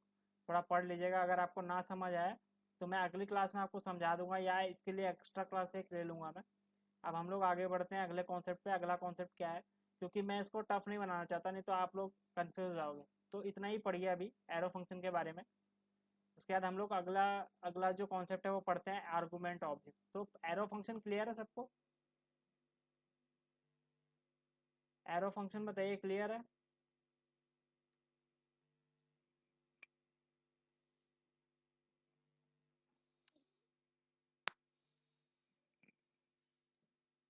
थोड़ा पढ़ लीजिएगा। अगर आपको ना समझ आए तो मैं अगली क्लास में आपको समझा दूंगा, या इसके लिए एक्स्ट्रा क्लास एक ले लूँगा मैं। अब हम लोग आगे बढ़ते हैं अगले कॉन्सेप्ट पे। अगला कॉन्सेप्ट क्या है, क्योंकि मैं इसको टफ नहीं बनाना चाहता, नहीं तो आप लोग कन्फ्यूज हो जाओगे। तो इतना ही पढ़िए अभी एरो फंक्शन के बारे में। उसके बाद हम लोग अगला अगला जो कॉन्सेप्ट है वो पढ़ते हैं, आर्गूमेंट ऑब्जेक्ट। तो एरो फंक्शन क्लियर है सबको? एरो फंक्शन बताइए, क्लियर है?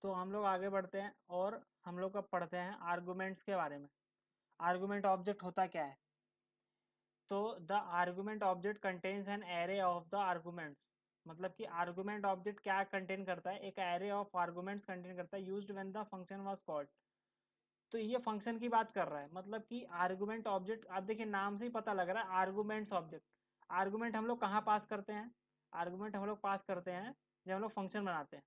तो हम लोग आगे बढ़ते हैं, और हम लोग अब पढ़ते हैं आर्गूमेंट्स के बारे में। आर्गूमेंट ऑब्जेक्ट होता क्या है? तो the argument object contains N array of the arguments, मतलब कि आर्गूमेंट ऑब्जेक्ट क्या कंटेन करता है? एक एरे ऑफ आर्गूमेंट्स कंटेन करता है, used when the function was called. तो ये फंक्शन की बात कर रहा है, मतलब कि आर्गूमेंट ऑब्जेक्ट, आप देखिए नाम से ही पता लग रहा है आर्गूमेंट्स ऑब्जेक्ट। आर्गूमेंट हम लोग कहाँ पास करते हैं? आर्गूमेंट हम लोग पास करते हैं जब हम लोग फंक्शन बनाते हैं।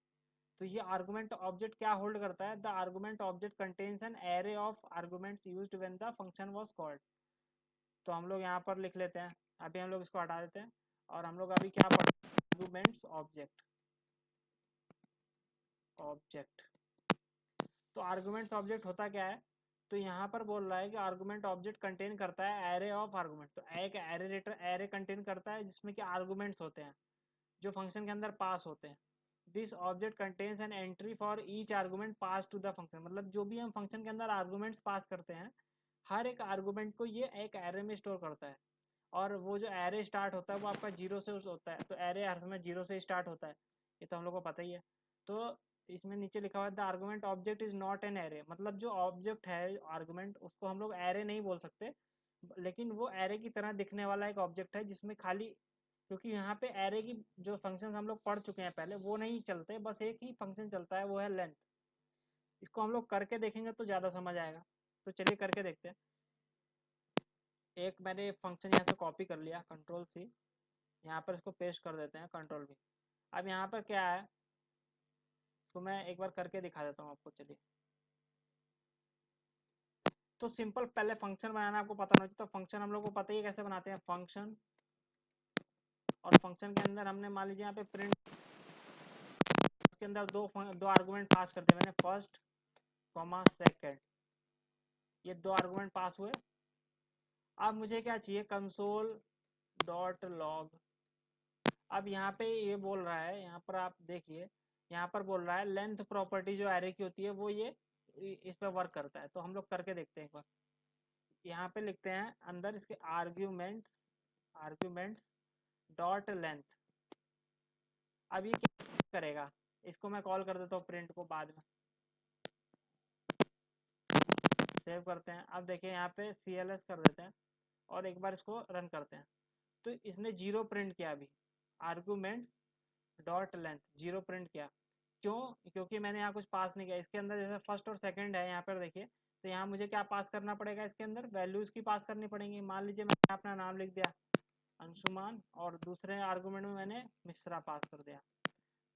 तो ये आर्गूमेंट ऑब्जेक्ट क्या होल्ड करता है? The argument object contains N array of arguments used when the function was called. तो हम लोग यहाँ पर लिख लेते हैं, अभी हम लोग इसको हटा देते हैं, और हम लोग अभी क्या पढ़ते हैं? Arguments object. ऑब्जेक्ट, तो आर्गूमेंट्स ऑब्जेक्ट होता क्या है? तो यहाँ पर बोल रहा है कि आर्गूमेंट ऑब्जेक्ट कंटेन करता है एरे ऑफ आर्गूमेंट। तो एक एरे कंटेन करता है जिसमें कि आर्गूमेंट्स होते हैं जो फंक्शन के अंदर पास होते हैं। This object contains an entry for each argument pass to the function, मतलब जो भी हम फंक्शन के अंदर आर्गूमेंट्स पास करते हैं, हर एक आर्गूमेंट को ये एक एरे में स्टोर करता है। और वो जो एरे स्टार्ट होता है वो आपका जीरो से होता है, तो एरे हर समय जीरो से स्टार्ट होता है, ये तो हम लोग को पता ही है। तो इसमें नीचे लिखा हुआ है the argument object is not an array, मतलब जो ऑब्जेक्ट है आर्गूमेंट उसको हम लोग एरे नहीं बोल सकते, लेकिन वो एरे की तरह दिखने वाला एक ऑब्जेक्ट है जिसमें खाली, क्योंकि यहाँ पे एरे की जो फंक्शन हम लोग पढ़ चुके हैं पहले वो नहीं चलते, बस एक ही फंक्शन चलता है, वो है लेंथ। इसको हम लोग करके देखेंगे तो ज़्यादा समझ आएगा। तो चलिए करके देखते हैं। एक मैंने फंक्शन यहाँ से कॉपी कर लिया, कंट्रोल सी, यहाँ पर इसको पेस्ट कर देते हैं, कंट्रोल वी। अब यहाँ पर क्या है, तो मैं एक बार करके दिखा देता हूँ आपको। चलिए, तो सिंपल पहले फंक्शन बनाना आपको पता होना चाहिए। तो फंक्शन हम लोग को पता ही है कैसे बनाते हैं, फंक्शन, और फंक्शन के अंदर हमने मान लीजिए यहाँ पे प्रिंट के अंदर दो आर्गुमेंट पास कर दिए मैंने, फर्स्ट कॉमा सेकेंड, ये दो आर्गुमेंट पास हुए। अब मुझे क्या चाहिए, कंसोल डॉट लॉग। अब यहाँ पे ये बोल रहा है, यहाँ पर आप देखिए, यहाँ पर बोल रहा है लेंथ प्रॉपर्टी जो एरे की होती है वो ये इस पर वर्क करता है। तो हम लोग करके देखते हैं एक बार। यहाँ पे लिखते हैं अंदर इसके आर्ग्यूमेंट्स, आर्ग्यूमेंट्स डॉट लेंथ। अब ये क्या करेगा, इसको मैं कॉल कर देता हूँ प्रिंट को बाद में। सेव करते हैं। अब देखिए यहाँ पे CLS कर देते हैं और एक बार इसको रन करते हैं। तो इसने 0 प्रिंट किया अभी, आर्गूमेंट्स डॉट लेंथ 0 प्रिंट किया। क्यों, क्योंकि मैंने यहाँ कुछ पास नहीं किया। इसके अंदर जैसे फर्स्ट और सेकंड है यहाँ पर देखिए, तो यहाँ मुझे क्या पास करना पड़ेगा, इसके अंदर वैल्यूज की पास करनी पड़ेंगी। मान लीजिए मैंने अपना नाम लिख दिया अंशुमान, और दूसरे आर्गूमेंट में मैंने मिश्रा पास कर दिया।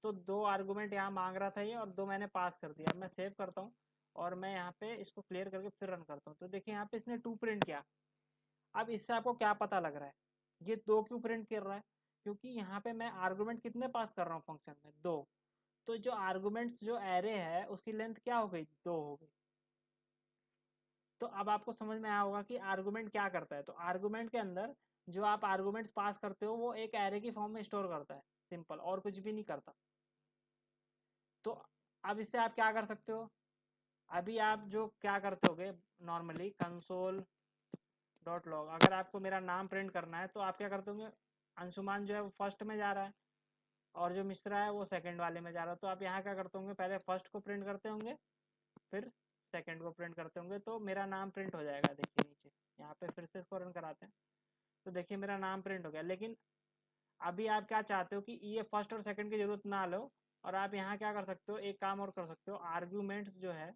तो 2 आर्गूमेंट यहाँ मांग रहा था ये, और 2 मैंने पास कर दिया। अब मैं सेव करता हूँ और मैं यहाँ पे इसको क्लियर करके फिर रन करता हूँ। तो देखिए यहाँ पे इसने 2 प्रिंट किया। अब इससे आपको क्या पता लग रहा है, ये 2 क्यों प्रिंट कर रहा है, क्योंकि यहाँ पे मैं आर्गूमेंट कितने पास कर रहा हूँ फंक्शन में, 2। तो जो आर्गूमेंट्स जो एरे है उसकी लेंथ क्या हो गई, 2 हो गई। तो अब आपको समझ में आया होगा कि आर्गूमेंट क्या करता है। तो आर्गूमेंट के अंदर जो आप आर्गूमेंट्स पास करते हो वो एक एरे की फॉर्म में स्टोर करता है, सिंपल, और कुछ भी नहीं करता। तो अब इससे आप क्या कर सकते हो, अभी आप जो क्या करते होगे नॉर्मली, कंसोल डॉट लॉग, अगर आपको मेरा नाम प्रिंट करना है तो आप क्या करते होंगे, अंशुमान जो है वो फर्स्ट में जा रहा है और जो मिश्रा है वो सेकंड वाले में जा रहा है। तो आप यहाँ क्या करते होंगे, पहले फर्स्ट को प्रिंट करते होंगे, फिर सेकंड को प्रिंट करते होंगे, तो मेरा नाम प्रिंट हो जाएगा। देखिए नीचे यहाँ पे फिर से इसको रन कराते हैं, तो देखिए मेरा नाम प्रिंट हो गया। लेकिन अभी आप क्या चाहते हो कि ये फर्स्ट और सेकंड की जरूरत ना लो, और आप यहाँ क्या कर सकते हो, एक काम और कर सकते हो, आर्ग्यूमेंट्स जो है,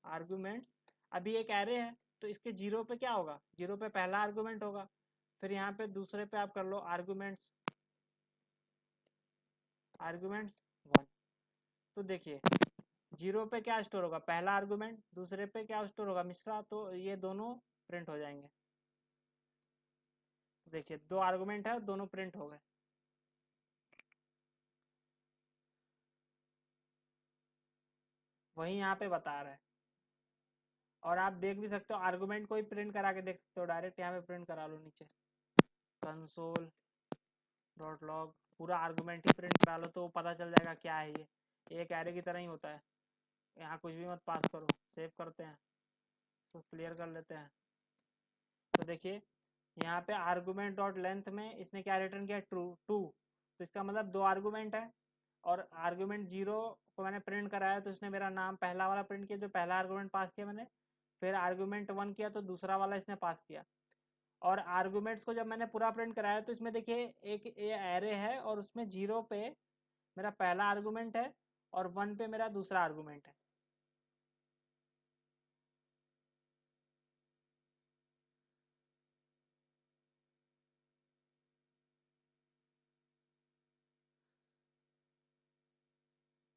आर्ग्यूमेंट्स, अभी एक एरे है तो इसके 0 पे क्या होगा, 0 पे पहला आर्गूमेंट होगा। फिर यहाँ पे दूसरे पे आप कर लो आर्गूमेंट्स, आर्गूमेंट्स 1। तो देखिए 0 पे क्या स्टोर होगा, पहला आर्गूमेंट, दूसरे पे क्या स्टोर होगा, मिश्रा, तो ये दोनों प्रिंट हो जाएंगे। तो देखिए 2 आर्गूमेंट है, दोनों प्रिंट हो गए। वही यहाँ पे बता रहा है। और आप देख भी सकते हो, आर्गूमेंट को ही प्रिंट करा के देख सकते हो, डायरेक्ट यहाँ पे प्रिंट करा लो नीचे, कंसोल डॉट लॉग, पूरा आर्गूमेंट ही प्रिंट करा लो तो पता चल जाएगा क्या है ये, एक एरे की तरह ही होता है। यहाँ कुछ भी मत पास करो। सेव करते हैं, तो क्लियर कर लेते हैं। तो देखिए यहाँ पे आर्गूमेंट डॉट लेंथ में इसने क्या रिटर्न किया, ट्रू, 2। तो इसका मतलब 2 आर्गूमेंट है, और आर्गूमेंट 0 को मैंने प्रिंट कराया तो इसने मेरा नाम पहला वाला प्रिंट किया, जो पहला आर्गूमेंट पास किया मैंने। फिर आर्गूमेंट 1 किया तो दूसरा वाला इसने पास किया। और आर्गूमेंट्स को जब मैंने पूरा प्रिंट कराया तो इसमें देखिए एक ये एरे है, और उसमें 0 पे मेरा पहला आर्गूमेंट है और 1 पे मेरा दूसरा आर्गूमेंट है।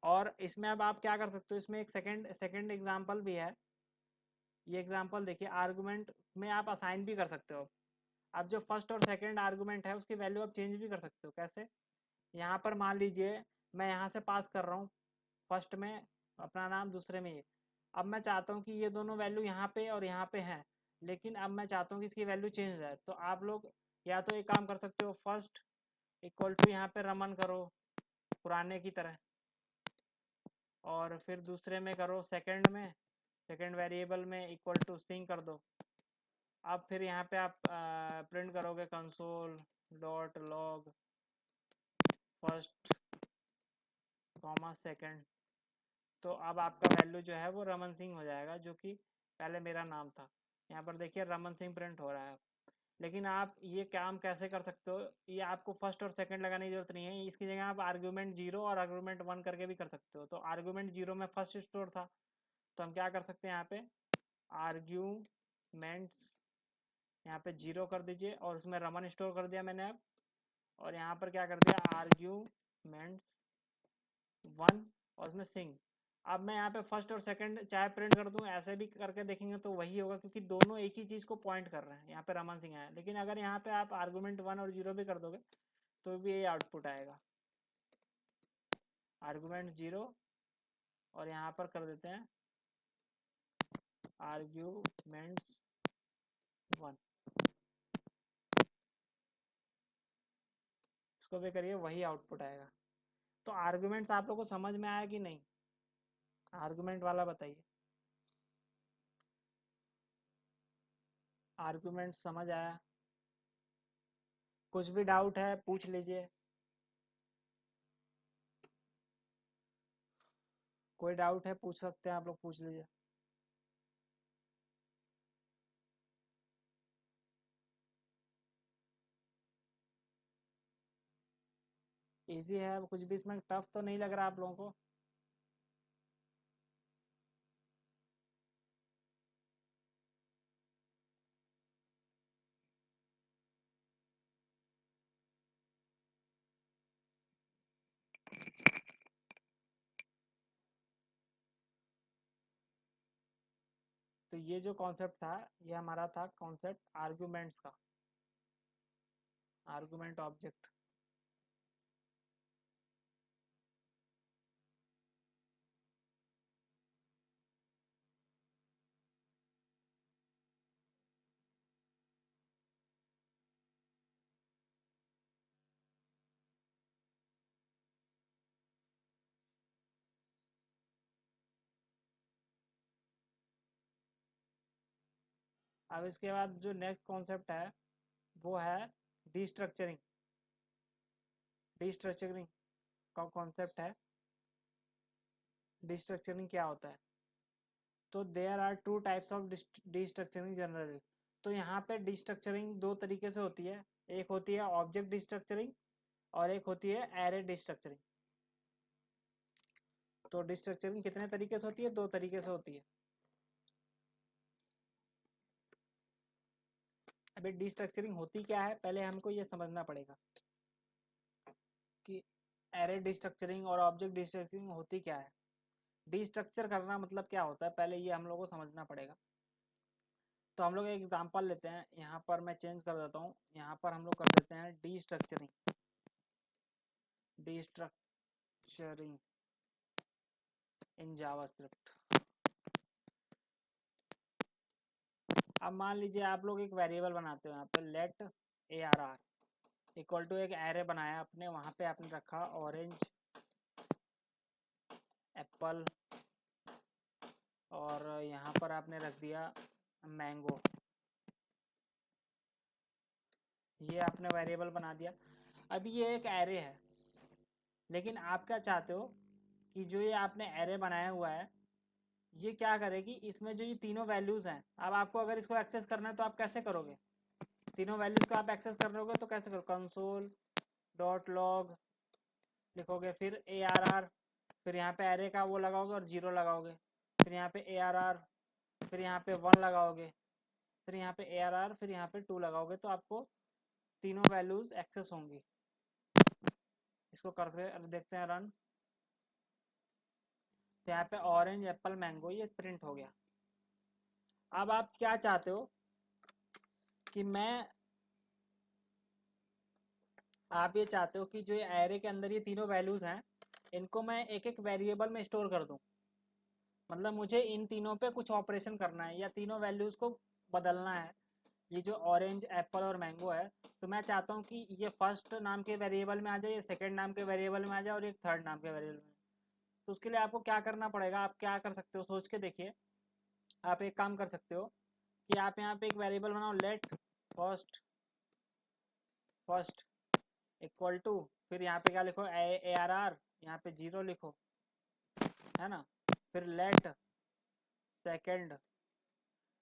और इसमें अब आप क्या कर सकते हो, इसमें एक सेकंड सेकंड एग्जांपल भी है। ये एग्जांपल देखिए, आर्गुमेंट में आप असाइन भी कर सकते हो। अब जो फर्स्ट और सेकंड आर्गुमेंट है उसकी वैल्यू आप चेंज भी कर सकते हो। कैसे, यहाँ पर मान लीजिए मैं यहाँ से पास कर रहा हूँ फर्स्ट में अपना नाम, दूसरे में ये। अब मैं चाहता हूँ कि ये दोनों वैल्यू यहाँ पे और यहाँ पे हैं, लेकिन अब मैं चाहता हूँ कि इसकी वैल्यू चेंज हो जाए। तो आप लोग या तो एक काम कर सकते हो, फर्स्ट इक्वल टू यहाँ पे रमन करो पुराने की तरह, और फिर दूसरे में करो सेकंड में, सेकंड वेरिएबल में इक्वल टू सिंग कर दो। अब फिर यहाँ पे आप प्रिंट करोगे console dot log first comma second, तो अब आपका वैल्यू जो है वो रमन सिंह हो जाएगा, जो कि पहले मेरा नाम था। यहाँ पर देखिए रमन सिंह प्रिंट हो रहा है। लेकिन आप ये काम कैसे कर सकते हो, ये आपको फर्स्ट और सेकंड लगाने की जरूरत नहीं है। इसकी जगह आप आर्गूमेंट 0 और आर्गूमेंट 1 करके भी कर सकते हो। तो आर्गूमेंट 0 में फर्स्ट स्टोर था, तो हम क्या कर सकते हैं यहाँ पे आर्ग्यूमेंट्स यहाँ पे 0 कर दीजिए और उसमें रमन स्टोर कर दिया मैंने अब, और यहाँ पर क्या कर दिया आर्ग्यूमेंट्स 1 और उसमें सिंग। अब मैं यहाँ पे फर्स्ट और सेकंड चाहे प्रिंट कर दूं, ऐसे भी करके देखेंगे तो वही होगा, क्योंकि दोनों एक ही चीज़ को पॉइंट कर रहे हैं। यहाँ पे रमन सिंह आया, लेकिन अगर यहाँ पे आप आर्गूमेंट 1 और 0 भी कर दोगे तो भी ये आउटपुट आएगा, आर्गूमेंट 0 और यहाँ पर कर देते हैं आर्ग्यूमेंट्स 1, इसको भी करिए वही आउटपुट आएगा। तो आर्गूमेंट्स आप लोग को समझ में आया कि नहीं? आर्गूमेंट वाला बताइए, आर्गूमेंट समझ आया? कुछ भी डाउट है पूछ लीजिए, कोई डाउट है पूछ सकते हैं आप लोग, पूछ लीजिए। इजी है, कुछ भी इसमें टफ तो नहीं लग रहा आप लोगों को? तो ये जो कॉन्सेप्ट था, ये हमारा था कॉन्सेप्ट आर्गुमेंट्स का, आर्गुमेंट ऑब्जेक्ट। अब इसके बाद जो नेक्स्ट कॉन्सेप्ट है वो है डिस्ट्रक्चरिंग। डिस्ट्रक्चरिंग का कॉन्सेप्ट है, डिस्ट्रक्चरिंग क्या होता है? तो there are two types of destructuring generally. तो यहाँ पे डिस्ट्रक्चरिंग दो तरीके से होती है, एक होती है ऑब्जेक्ट डिस्ट्रक्चरिंग और एक होती है एरे डिस्ट्रक्चरिंग। तो डिस्ट्रक्चरिंग कितने तरीके से होती है? दो तरीके से होती है। अभी डिस्ट्रक्चरिंग होती क्या है, पहले हमको ये समझना पड़ेगा कि एरे डिस्ट्रक्चरिंग और ऑब्जेक्ट डिस्ट्रक्चरिंग होती क्या है। डिस्ट्रक्चर करना मतलब क्या होता है, पहले ये हम लोग को समझना पड़ेगा। तो हम लोग एक एग्जांपल लेते हैं, यहाँ पर मैं चेंज कर देता हूँ, यहाँ पर हम लोग कर देते हैं डिस्ट्रक्चरिंग। डिस्ट्रक्चरिंग इन जावास्क्रिप्ट। अब मान लीजिए आप लोग एक वेरिएबल बनाते हो, यहाँ पे लेट ARR इक्वल टू एक एरे बनाया आपने, वहाँ पे आपने रखा ऑरेंज, एप्पल और यहाँ पर आपने रख दिया मैंगो। ये आपने वेरिएबल बना दिया। अब ये एक एरे है, लेकिन आप क्या चाहते हो कि जो ये आपने एरे बनाया हुआ है ये क्या करेगी, इसमें जो ये तीनों वैल्यूज़ हैं, अब आपको अगर इसको एक्सेस करना है तो आप कैसे करोगे? तीनों वैल्यूज़ को आप एक्सेस कर रहे हो तो कैसे करो? कंसोल डॉट लॉग लिखोगे, फिर ARR, फिर यहाँ पे एरे का वो लगाओगे और 0 लगाओगे, फिर यहाँ पे ARR, फिर यहाँ पे 1 लगाओगे, फिर यहाँ पे ARR, फिर यहाँ पे 2 लगाओगे, तो आपको तीनों वैल्यूज़ एक्सेस होंगी। इसको करके देखते हैं रन। तो यहाँ पे ऑरेंज, एप्पल, मैंगो ये प्रिंट हो गया। अब आप क्या चाहते हो कि आप ये चाहते हो कि जो ये एरे के अंदर ये तीनों वैल्यूज़ हैं इनको मैं एक एक वेरिएबल में स्टोर कर दूं। मतलब मुझे इन तीनों पे कुछ ऑपरेशन करना है या तीनों वैल्यूज़ को बदलना है। ये जो ऑरेंज, एप्पल और मैंगो है, तो मैं चाहता हूँ कि ये फर्स्ट नाम के वेरिएबल में आ जाए, ये सेकंड नाम के वेरिएबल में आ जाए और एक थर्ड नाम के वेरिएबल में। तो उसके लिए आपको क्या करना पड़ेगा, आप क्या कर सकते हो सोच के देखिए। आप एक काम कर सकते हो कि आप यहाँ पे एक वेरिएबल बनाओ, let first first equal to, फिर यहाँ पे क्या लिखो ARR, यहाँ पे 0 लिखो, है ना। फिर let second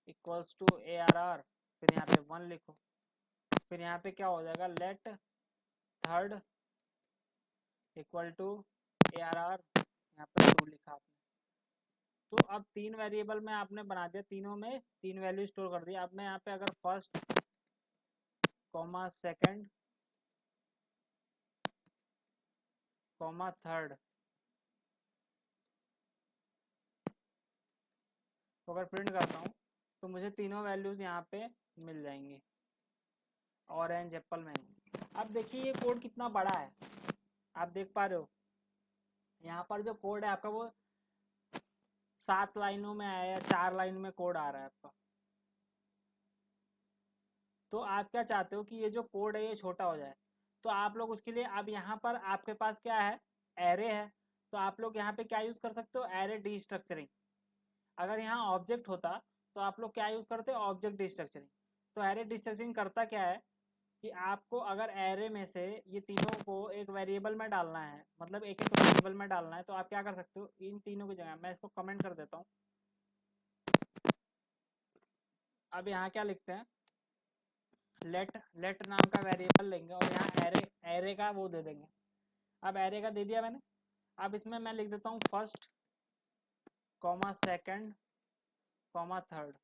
equals to ARR, फिर यहाँ पे 1 लिखो। फिर यहाँ पे क्या हो जाएगा, let third equal to ARR, यहाँ पे 2 लिखा आपने। तो अब 3 वेरिएबल में आपने बना दिया, तीनों में 3 वैल्यू स्टोर कर दिया। अब मैं यहाँ पे अगर first comma second comma third तो अगर प्रिंट करता हूँ तो मुझे तीनों वैल्यूज यहाँ पे मिल जाएंगी, ऑरेंज एप्पल मैंगो। अब देखिए ये कोड कितना बड़ा है, आप देख पा रहे हो यहाँ पर जो कोड है आपका वो 7 लाइनों में आया, 4 लाइन में कोड आ रहा है आपका। तो आप क्या चाहते हो कि ये जो कोड है ये छोटा हो जाए, तो आप लोग उसके लिए, अब यहाँ पर आपके पास क्या है, एरे है, तो आप लोग यहाँ पे क्या यूज कर सकते हो, एरे डी स्ट्रक्चरिंग। अगर यहाँ ऑब्जेक्ट होता तो आप लोग क्या यूज करते, ऑब्जेक्ट डी स्ट्रक्चरिंग। तो एरे डी स्ट्रक्चरिंग करता क्या है कि आपको अगर एरे में से ये तीनों को एक वेरिएबल में डालना है, मतलब एक एक वेरिएबल में डालना है, तो आप क्या कर सकते हो, इन तीनों की जगह मैं इसको कमेंट कर देता हूँ। अब यहाँ क्या लिखते हैं, लेट नाम का वेरिएबल लेंगे और यहाँ एरे का वो दे देंगे। अब एरे का दे दिया मैंने, अब इसमें मैं लिख देता हूँ first comma second comma third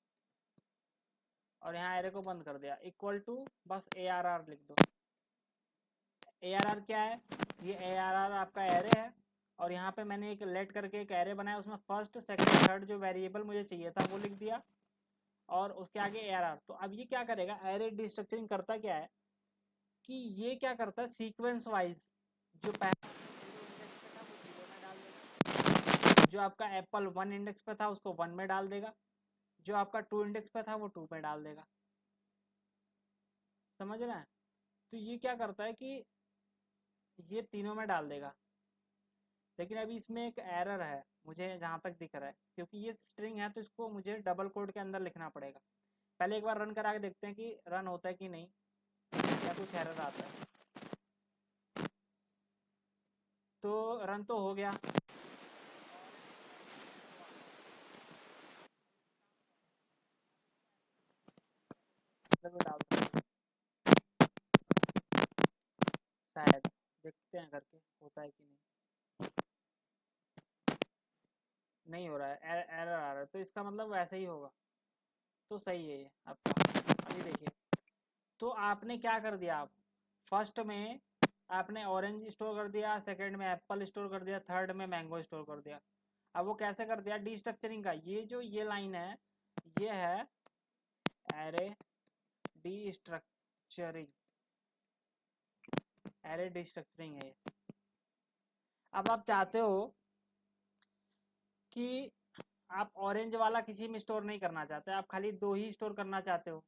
और यहाँ एरे को बंद कर दिया, इक्वल टू बस ARR लिख दो। ARR क्या है, ये ARR आपका एरे है और यहाँ पे मैंने एक लेट करके एक एरे बनाया, उसमें फर्स्ट सेकंड थर्ड जो वेरिएबल मुझे चाहिए था वो लिख दिया और उसके आगे ARR। तो अब ये क्या करेगा, एरे डिस्ट्रक्चरिंग करता क्या है कि ये क्या करता है, सीक्वेंस वाइज जो पहला जो आपका एप्पल 1 इंडेक्स पे था उसको 1 में डाल देगा, जो आपका 2 इंडेक्स पे था वो 2 में डाल देगा। समझ रहे हैं? तो ये क्या करता है कि ये तीनों में डाल देगा। लेकिन अभी इसमें एक एरर है मुझे जहाँ तक दिख रहा है, क्योंकि ये स्ट्रिंग है तो इसको मुझे डबल कोड के अंदर लिखना पड़ेगा। पहले एक बार रन करा के देखते हैं कि रन होता है कि नहीं, या कुछ एरर आता है। तो रन तो हो गया, डाल शायद, देखते हैं करके होता है कि नहीं। नहीं हो रहा है, एरर आ रहा है, तो इसका मतलब वैसे ही होगा। तो सही है ये आपका। अभी देखिए, तो आपने क्या कर दिया, आप फर्स्ट में आपने ऑरेंज स्टोर कर दिया, सेकंड में एप्पल स्टोर कर दिया, थर्ड में मैंगो स्टोर कर दिया। अब वो कैसे कर दिया, डी स्ट्रक्चरिंग का, ये जो ये लाइन है ये है array D structuring, array D structuring है ये। अब आप चाहते हो कि आप ऑरेंज वाला किसी में स्टोर नहीं करना चाहते, आप खाली 2 ही स्टोर करना चाहते हो,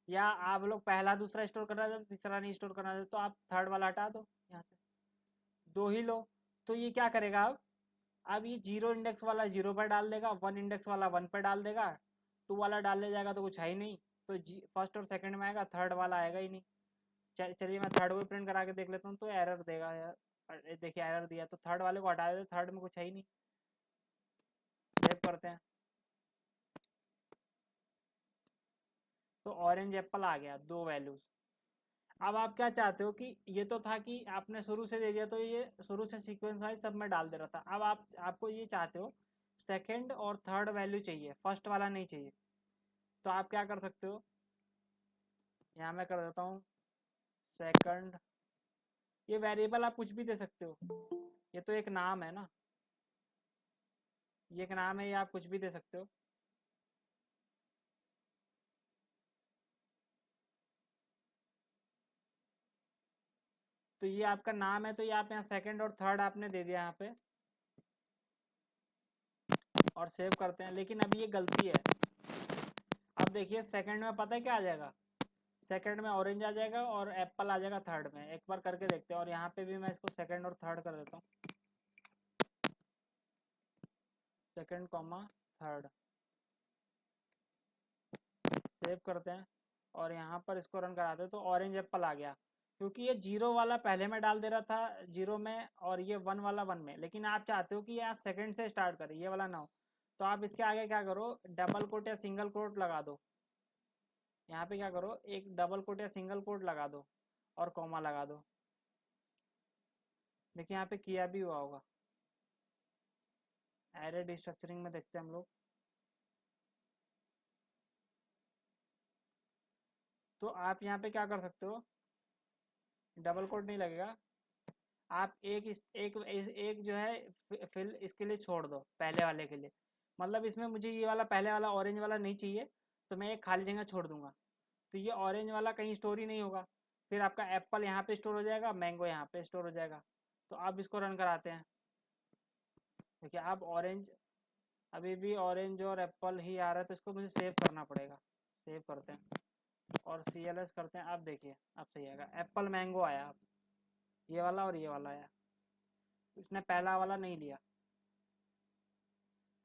या आप लोग पहला दूसरा स्टोर करना चाहते हो, तीसरा नहीं स्टोर करना चाहते, तो आप थर्ड वाला हटा दो, यहाँ से 2 ही लो। तो ये क्या करेगा, अब ये 0 इंडेक्स वाला 0 पर डाल देगा, 1 इंडेक्स वाला 1 पर डाल देगा, 2 वाला डालने जाएगा तो कुछ है ही नहीं, तो फर्स्ट और सेकंड में आएगा, थर्ड वाला आएगा ही नहीं। चलिए मैं थर्ड को प्रिंट करा के देख लेता हूँ, तो एरर देगा यार। देखिए एरर दिया, तो थर्ड वाले को हटा देते, थर्ड में कुछ है ही नहीं। सेव करते हैं, तो ऑरेंज एप्पल आ गया, 2 वैल्यूज। अब आप क्या चाहते हो कि ये तो था कि आपने शुरू से दे दिया तो ये शुरू से सीक्वेंस वाइज सब में डाल दे रहा था। अब आपको ये चाहते हो सेकंड और थर्ड वैल्यू चाहिए, फर्स्ट वाला नहीं चाहिए। तो आप क्या कर सकते हो, यहाँ मैं कर देता हूँ सेकंड, ये वेरिएबल आप कुछ भी दे सकते हो, ये तो एक नाम है ना, ये एक नाम है, ये आप कुछ भी दे सकते हो। तो ये आपका नाम है, तो ये आप यहाँ सेकंड और थर्ड आपने दे दिया यहाँ पे और सेव करते हैं। लेकिन अभी ये गलती है, अब देखिए सेकंड में पता है क्या आ जाएगा, सेकंड में ऑरेंज आ जाएगा और एप्पल आ जाएगा थर्ड में। एक बार करके देखते हैं, और यहाँ पे भी मैं इसको सेकंड और थर्ड कर देता हूँ, सेकंड कॉमा थर्ड, सेव करते हैं और यहाँ पर इसको रन कराते हैं, तो ऑरेंज एप्पल आ गया। क्योंकि ये 0 वाला पहले में डाल दे रहा था 0 में, और ये 1 वाला 1 में, लेकिन आप चाहते हो कि यहाँ सेकंड से स्टार्ट करें, ये वाला ना हो। तो आप इसके आगे क्या करो, डबल कोट या सिंगल कोट लगा दो। यहाँ पे क्या करो, एक डबल कोट या सिंगल कोट लगा दो और कॉमा लगा दो। देखिए यहाँ पे किया भी हुआ होगा, एरे डिस्ट्रक्चरिंग में देखते हैं हम लोग। तो आप यहाँ पे क्या कर सकते हो, डबल कोट नहीं लगेगा, आप एक जो है फिल इसके लिए छोड़ दो, पहले वाले के लिए। मतलब इसमें मुझे ये वाला पहले वाला ऑरेंज वाला नहीं चाहिए, तो मैं एक खाली जगह छोड़ दूंगा। तो ये ऑरेंज वाला कहीं स्टोर ही नहीं होगा। फिर आपका एप्पल यहाँ पे स्टोर हो जाएगा, मैंगो यहाँ पे स्टोर हो जाएगा। तो आप इसको रन कराते हैं। देखिए आप ऑरेंज, अभी भी ऑरेंज और एप्पल ही आ रहा है, तो इसको मुझे सेव करना पड़ेगा। सेव करते हैं और CLS करते हैं। आप देखिए अब सही आएगा, एप्पल मैंगो आया, अब ये वाला और ये वाला आया, इसने पहला वाला नहीं लिया।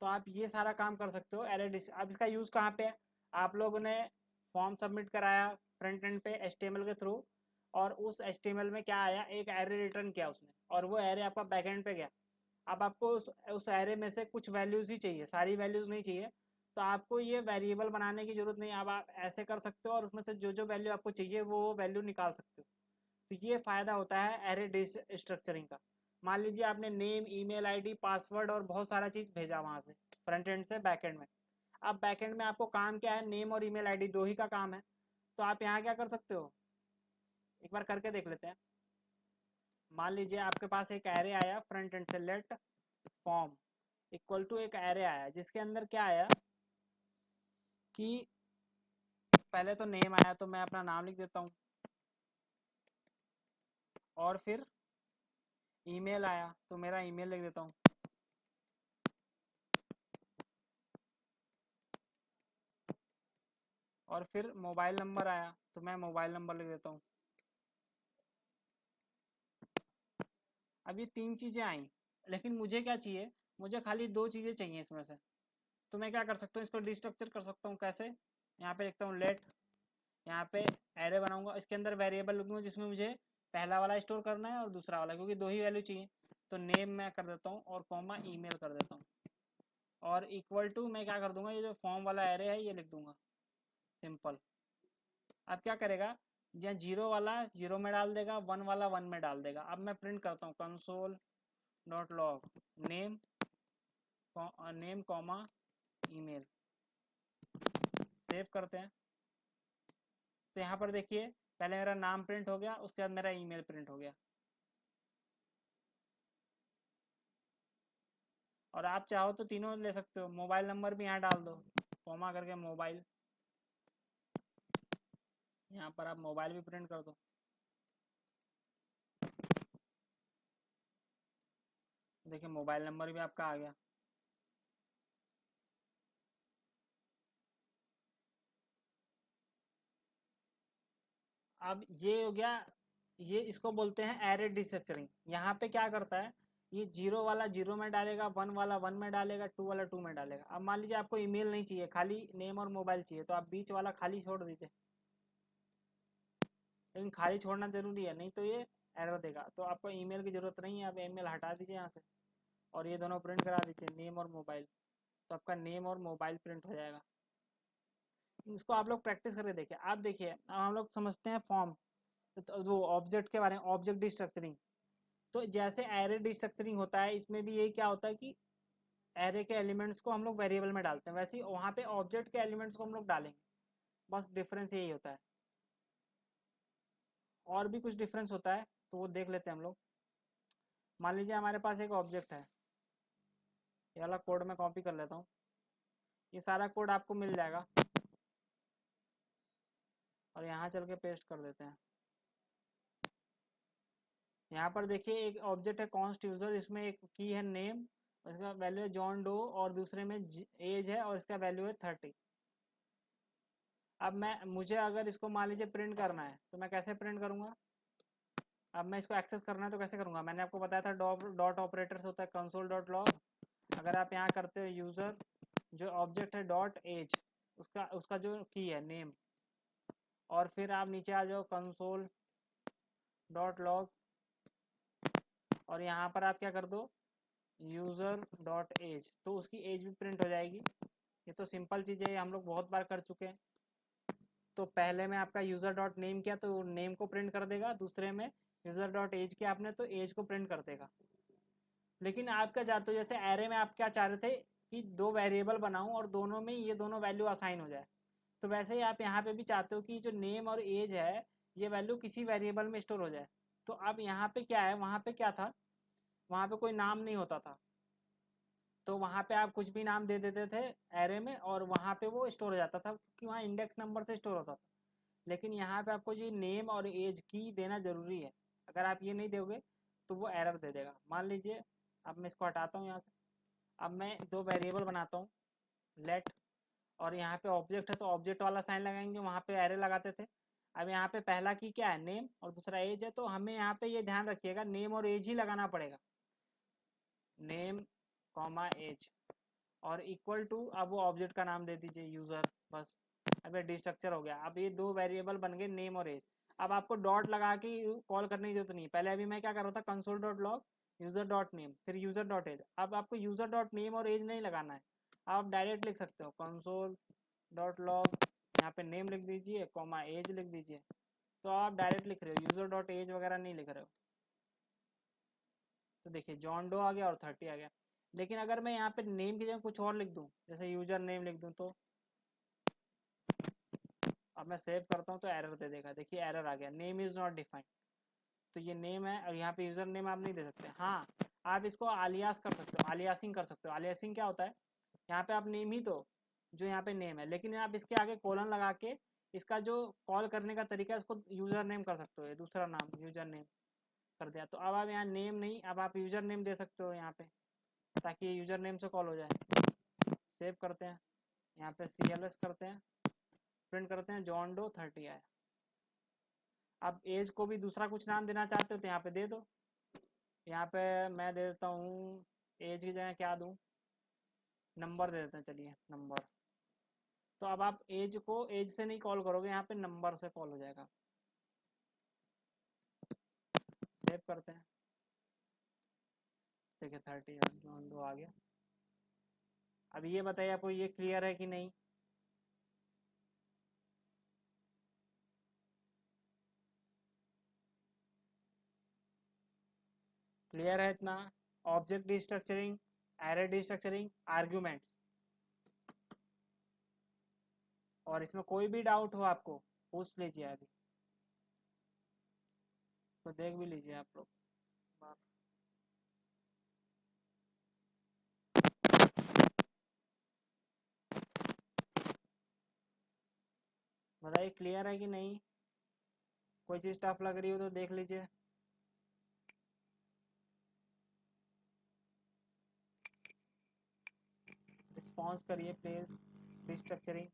तो आप ये सारा काम कर सकते हो एरे डिस। अब इसका यूज़ कहाँ पे है, आप लोगों ने फॉर्म सबमिट कराया फ्रंट एंड पे HTML के थ्रू, और उस HTML में क्या आया, एक एरे रिटर्न किया उसने, और वो एरे आपका बैक एंड पे गया। अब आपको उस एरे में से कुछ वैल्यूज़ ही चाहिए, सारी वैल्यूज़ नहीं चाहिए। तो आपको ये वेरिएबल बनाने की जरूरत नहीं। अब आप ऐसे कर सकते हो और उसमें से जो जो वैल्यू आपको चाहिए वो वैल्यू निकाल सकते हो। तो ये फ़ायदा होता है एरे स्ट्रक्चरिंग का। मान लीजिए आपने नेम, ईमेल आईडी, पासवर्ड और बहुत सारा चीज़ भेजा वहाँ से, फ्रंट एंड से बैक एंड में। अब बैक एंड में आपको काम क्या है, नेम और ईमेल आईडी दो ही का काम है। तो आप यहाँ क्या कर सकते हो, एक बार करके देख लेते हैं। मान लीजिए आपके पास एक एरे आया फ्रंट एंड से, लेट फॉर्म इक्वल टू एक एरे आया, जिसके अंदर क्या आया कि पहले तो नेम आया, तो मैं अपना नाम लिख देता हूँ। और फिर ईमेल आया, तो मेरा ईमेल लिख देता हूँ। और फिर मोबाइल नंबर आया, तो मैं मोबाइल नंबर लिख देता हूँ। अब ये 3 चीज़ें आई, लेकिन मुझे क्या चाहिए, मुझे खाली 2 चीज़ें चाहिए इसमें से। तो मैं क्या कर सकता हूँ, इसको डिस्ट्रक्चर कर सकता हूँ। कैसे, यहाँ पे लिखता हूँ लेट, यहाँ पे एरे बनाऊंगा, इसके अंदर वेरिएबल लिखूंगा जिसमें मुझे पहला वाला स्टोर करना है और दूसरा वाला, क्योंकि दो ही वैल्यू चाहिए। तो नेम मैं कर देता हूँ और कॉमा ईमेल कर देता हूँ, और इक्वल टू मैं क्या कर दूंगा, ये जो फॉर्म वाला एरे है ये लिख दूंगा, सिंपल। अब क्या करेगा, यहाँ जीरो वाला जीरो में डाल देगा, वन वाला वन में डाल देगा। अब मैं प्रिंट करता हूँ console dot log name, name comma email. Save करते हैं। तो यहाँ पर देखिए, पहले मेरा नाम प्रिंट हो गया, उसके बाद मेरा ईमेल प्रिंट हो गया। और आप चाहो तो तीनों ले सकते हो, मोबाइल नंबर भी यहाँ डाल दो, कॉमा करके मोबाइल, यहाँ पर आप मोबाइल भी प्रिंट कर दो। देखिए मोबाइल नंबर भी आपका आ गया। अब ये हो गया, ये इसको बोलते हैं एरे डिस्ट्रक्चरिंग। यहाँ पे क्या करता है, ये जीरो वाला जीरो में डालेगा, वन वाला वन में डालेगा, टू वाला टू में डालेगा। अब मान लीजिए आपको ईमेल नहीं चाहिए, खाली नेम और मोबाइल चाहिए, तो आप बीच वाला खाली छोड़ दीजिए। लेकिन खाली छोड़ना जरूरी है, नहीं तो ये एरर देगा। तो आपको ईमेल की जरूरत नहीं है, आप ईमेल हटा दीजिए यहाँ से, और ये दोनों प्रिंट करा दीजिए, नेम और मोबाइल। तो आपका नेम और मोबाइल प्रिंट हो जाएगा। इसको आप लोग प्रैक्टिस करके देखिए। आप देखिए, अब हम लोग समझते हैं फॉर्म, तो वो ऑब्जेक्ट के बारे में, ऑब्जेक्ट डिस्ट्रक्चरिंग। तो जैसे एरे डिस्ट्रक्चरिंग होता है, इसमें भी ये क्या होता है कि एरे के एलिमेंट्स को हम लोग वेरिएबल में डालते हैं, वैसे ही वहाँ पे ऑब्जेक्ट के एलिमेंट्स को हम लोग डालेंगे। बस डिफरेंस यही होता है। और भी कुछ डिफरेंस होता है, तो वो देख लेते हैं हम लोग। मान लीजिए हमारे पास एक ऑब्जेक्ट है, ये वाला कोड मैं कॉपी कर लेता हूँ। ये सारा कोड आपको मिल जाएगा, और यहाँ चल के पेस्ट कर देते हैं। यहाँ पर देखिए एक ऑब्जेक्ट है कॉन्स्ट यूजर, इसमें एक की है नेम, इसका वैल्यू है जॉन डो, और दूसरे में एज है और इसका वैल्यू है 30। अब मैं, मुझे अगर इसको मान लीजिए प्रिंट करना है, तो मैं कैसे प्रिंट करूंगा। अब मैं इसको एक्सेस करना है तो कैसे करूंगा, मैंने आपको बताया था डॉट ऑपरेटर से होता है कंसोल डॉट लॉग। अगर आप यहाँ करते हो यूजर, जो ऑब्जेक्ट है डॉट एज, उसका उसका जो की है नेम, और फिर आप नीचे आ जाओ कंसोल डॉट लॉग, और यहाँ पर आप क्या कर दो, यूज़र डॉट एज, तो उसकी एज भी प्रिंट हो जाएगी। ये तो सिंपल चीज़ है, ये हम लोग बहुत बार कर चुके हैं। तो पहले में आपका यूज़र डॉट नेम किया तो नेम को प्रिंट कर देगा, दूसरे में यूज़र डॉट एज किया आपने तो एज को प्रिंट कर देगा। लेकिन आप क्या चाहते हो, जैसे एरे में आप क्या चाह रहे थे कि दो वेरिएबल बनाऊं और दोनों में ये दोनों वैल्यू असाइन हो जाए, तो वैसे ही आप यहाँ पे भी चाहते हो कि जो नेम और एज है ये वैल्यू किसी वेरिएबल में स्टोर हो जाए। तो अब यहाँ पे क्या है, वहाँ पे क्या था, वहाँ पे कोई नाम नहीं होता था, तो वहाँ पे आप कुछ भी नाम दे देते थे एरे में और वहाँ पे वो स्टोर हो जाता था क्योंकि वहाँ इंडेक्स नंबर से स्टोर होता था। लेकिन यहाँ पे आपको ये नेम और एज की देना जरूरी है, अगर आप ये नहीं दोगे तो वो एरर दे देगा। मान लीजिए अब मैं इसको हटाता हूँ यहाँ से, अब मैं दो वेरिएबल बनाता हूँ, लेट, और यहाँ पे ऑब्जेक्ट है तो ऑब्जेक्ट वाला साइन लगाएंगे, वहाँ पे एरे लगाते थे। अब यहाँ पे पहला की क्या है, नेम, और दूसरा एज है, तो हमें यहाँ पे ये ध्यान रखिएगा नेम और एज ही लगाना पड़ेगा, नेम कॉमा एज, और इक्वल टू, अब वो ऑब्जेक्ट का नाम दे दीजिए यूज़र, बस। अब ये डिस्ट्रक्चर हो गया, अब ये दो वेरिएबल बन गए नेम और एज। अब आपको डॉट लगा के कॉल करने की जरूरत नहीं, पहले अभी मैं क्या कर रहा था, console dot log user dot name फिर यूज़र डॉट एज। अब आपको यूज़र डॉट नेम और एज नहीं लगाना है, आप डायरेक्ट लिख सकते हो कंसोल डॉट लॉग, यहाँ पे नेम लिख दीजिए कॉमा एज लिख दीजिए, तो आप डायरेक्ट लिख रहे हो, यूज़र डॉट एज वगैरह नहीं लिख रहे हो। तो देखिए जॉन डो आ गया और 30 आ गया। लेकिन अगर मैं यहाँ पे नेम की जगह कुछ और लिख दूँ, जैसे यूजर नेम लिख दूँ, तो अब मैं सेव करता हूँ तो एरर दे देगा, देखिए एरर आ गया, नेम इज़ नॉट डिफाइंड। तो ये नेम है और यहाँ पे यूजर नेम आप नहीं दे सकते। हाँ, आप इसको आलियास कर सकते हो, आलियासिंग कर सकते हो। आलियासिंग क्या होता है, यहाँ पे आप नेम ही दो जो यहाँ पे नेम है, लेकिन आप इसके आगे कोलन लगा के इसका जो कॉल करने का तरीका है उसको यूजर नेम कर सकते हो, ये दूसरा नाम यूजर नेम कर दिया। तो अब आप यहाँ नेम नहीं, अब आप यूजर नेम दे सकते हो यहाँ पे, ताकि ये यूजर नेम से कॉल हो जाए। सेव करते हैं, यहाँ पे CLS करते हैं, प्रिंट करते हैं, जॉन डो 30 आया। अब एज को भी दूसरा कुछ नाम देना चाहते हो तो यहाँ पे दे दो, यहाँ पे मैं दे देता हूँ, एज की जगह क्या दूँ, नंबर दे देते हैं, चलिए नंबर। तो अब आप एज को एज से नहीं कॉल करोगे, यहाँ पे नंबर से कॉल हो जाएगा। सेव करते हैं, देखिए 30 जॉन डो आ गया। अब ये बताइए आपको ये क्लियर है कि नहीं। क्लियर है इतना, ऑब्जेक्ट डिस्ट्रक्चरिंग, एरे डिस्ट्रक्चरिंग, आर्ग्यूमेंट्स। और इसमें कोई भी डाउट हो आपको पूछ लीजिए अभी, तो देख भी लीजिए आप लोग। बताइए क्लियर है कि नहीं, कोई चीज़ टफ लग रही हो तो देख लीजिए। रिस्पॉन्स करिए प्लीज। रिस्ट्रक्चरिंग,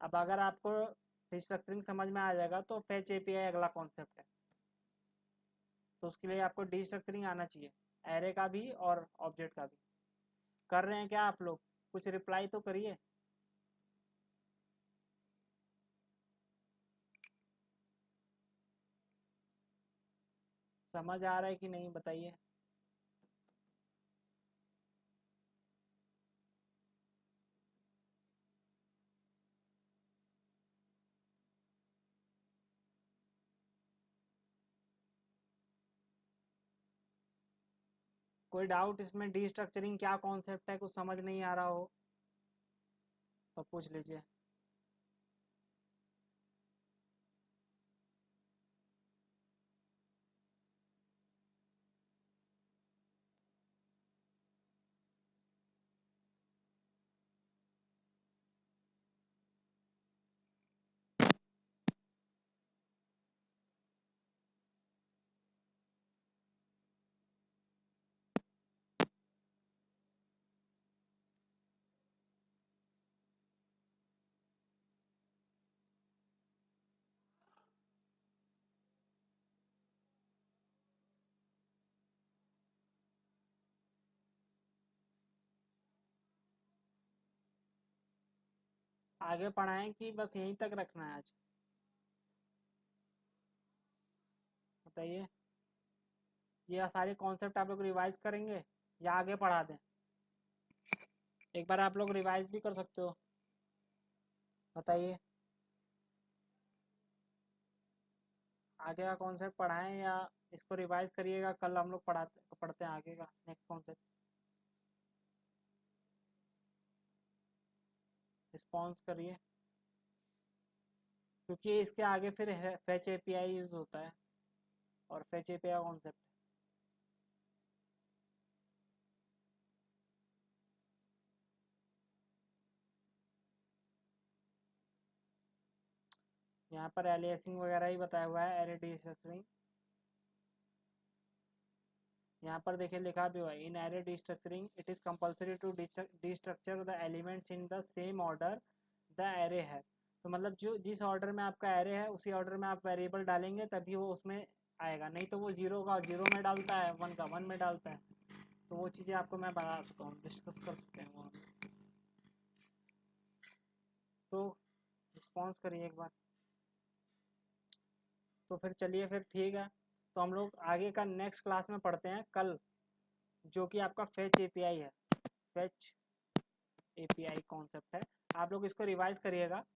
अब अगर आपको रिस्ट्रक्चरिंग समझ में आ जाएगा तो फेच एपीआई अगला कॉन्सेप्ट है, तो उसके लिए आपको डिस्ट्रक्चरिंग आना चाहिए, एरे का भी और ऑब्जेक्ट का भी। कर रहे हैं क्या आप लोग, कुछ रिप्लाई तो करिए। समझ आ रहा है कि नहीं बताइए। कोई डाउट इसमें, डिस्ट्रक्चरिंग क्या कॉन्सेप्ट है, कुछ समझ नहीं आ रहा हो तो पूछ लीजिए। आगे पढ़ाएं कि बस यहीं तक रखना है आज, बताइए। ये सारे कॉन्सेप्ट आप लोग रिवाइज करेंगे या आगे पढ़ा दें, एक बार आप लोग रिवाइज भी कर सकते हो, बताइए। आगे का कॉन्सेप्ट पढ़ाएं या इसको रिवाइज करिएगा, कल हम लोग पढ़ते हैं आगे का नेक्स्ट कॉन्सेप्ट। रिस्पॉन्स करिए, क्योंकि इसके आगे फिर फेच एपीआई यूज होता है और फेच एपीआई कॉन्सेप्ट। यहाँ पर एलियासिंग वगैरह ही बताया हुआ है, एरे डिस्ट्रक्चरिंग। यहाँ पर देखिए लिखा भी हुआ है, in array destructuring it is compulsory to destructure the elements in the same order the array है। तो मतलब जो जिस ऑर्डर में आपका एरे है उसी ऑर्डर में आप वेरिएबल डालेंगे तभी वो उसमें आएगा, नहीं तो वो जीरो का जीरो में डालता है, वन का वन में डालता है। तो वो चीज़ें आपको मैं बता सकता हूँ, डिस्कस कर सकते हैं वो हम। तो रिस्पॉन्स करिए एक बार। तो फिर चलिए, फिर ठीक है, तो हम लोग आगे का नेक्स्ट क्लास में पढ़ते हैं कल, जो कि आपका फेच एपीआई है। फेच एपीआई कॉन्सेप्ट है, आप लोग इसको रिवाइज करिएगा।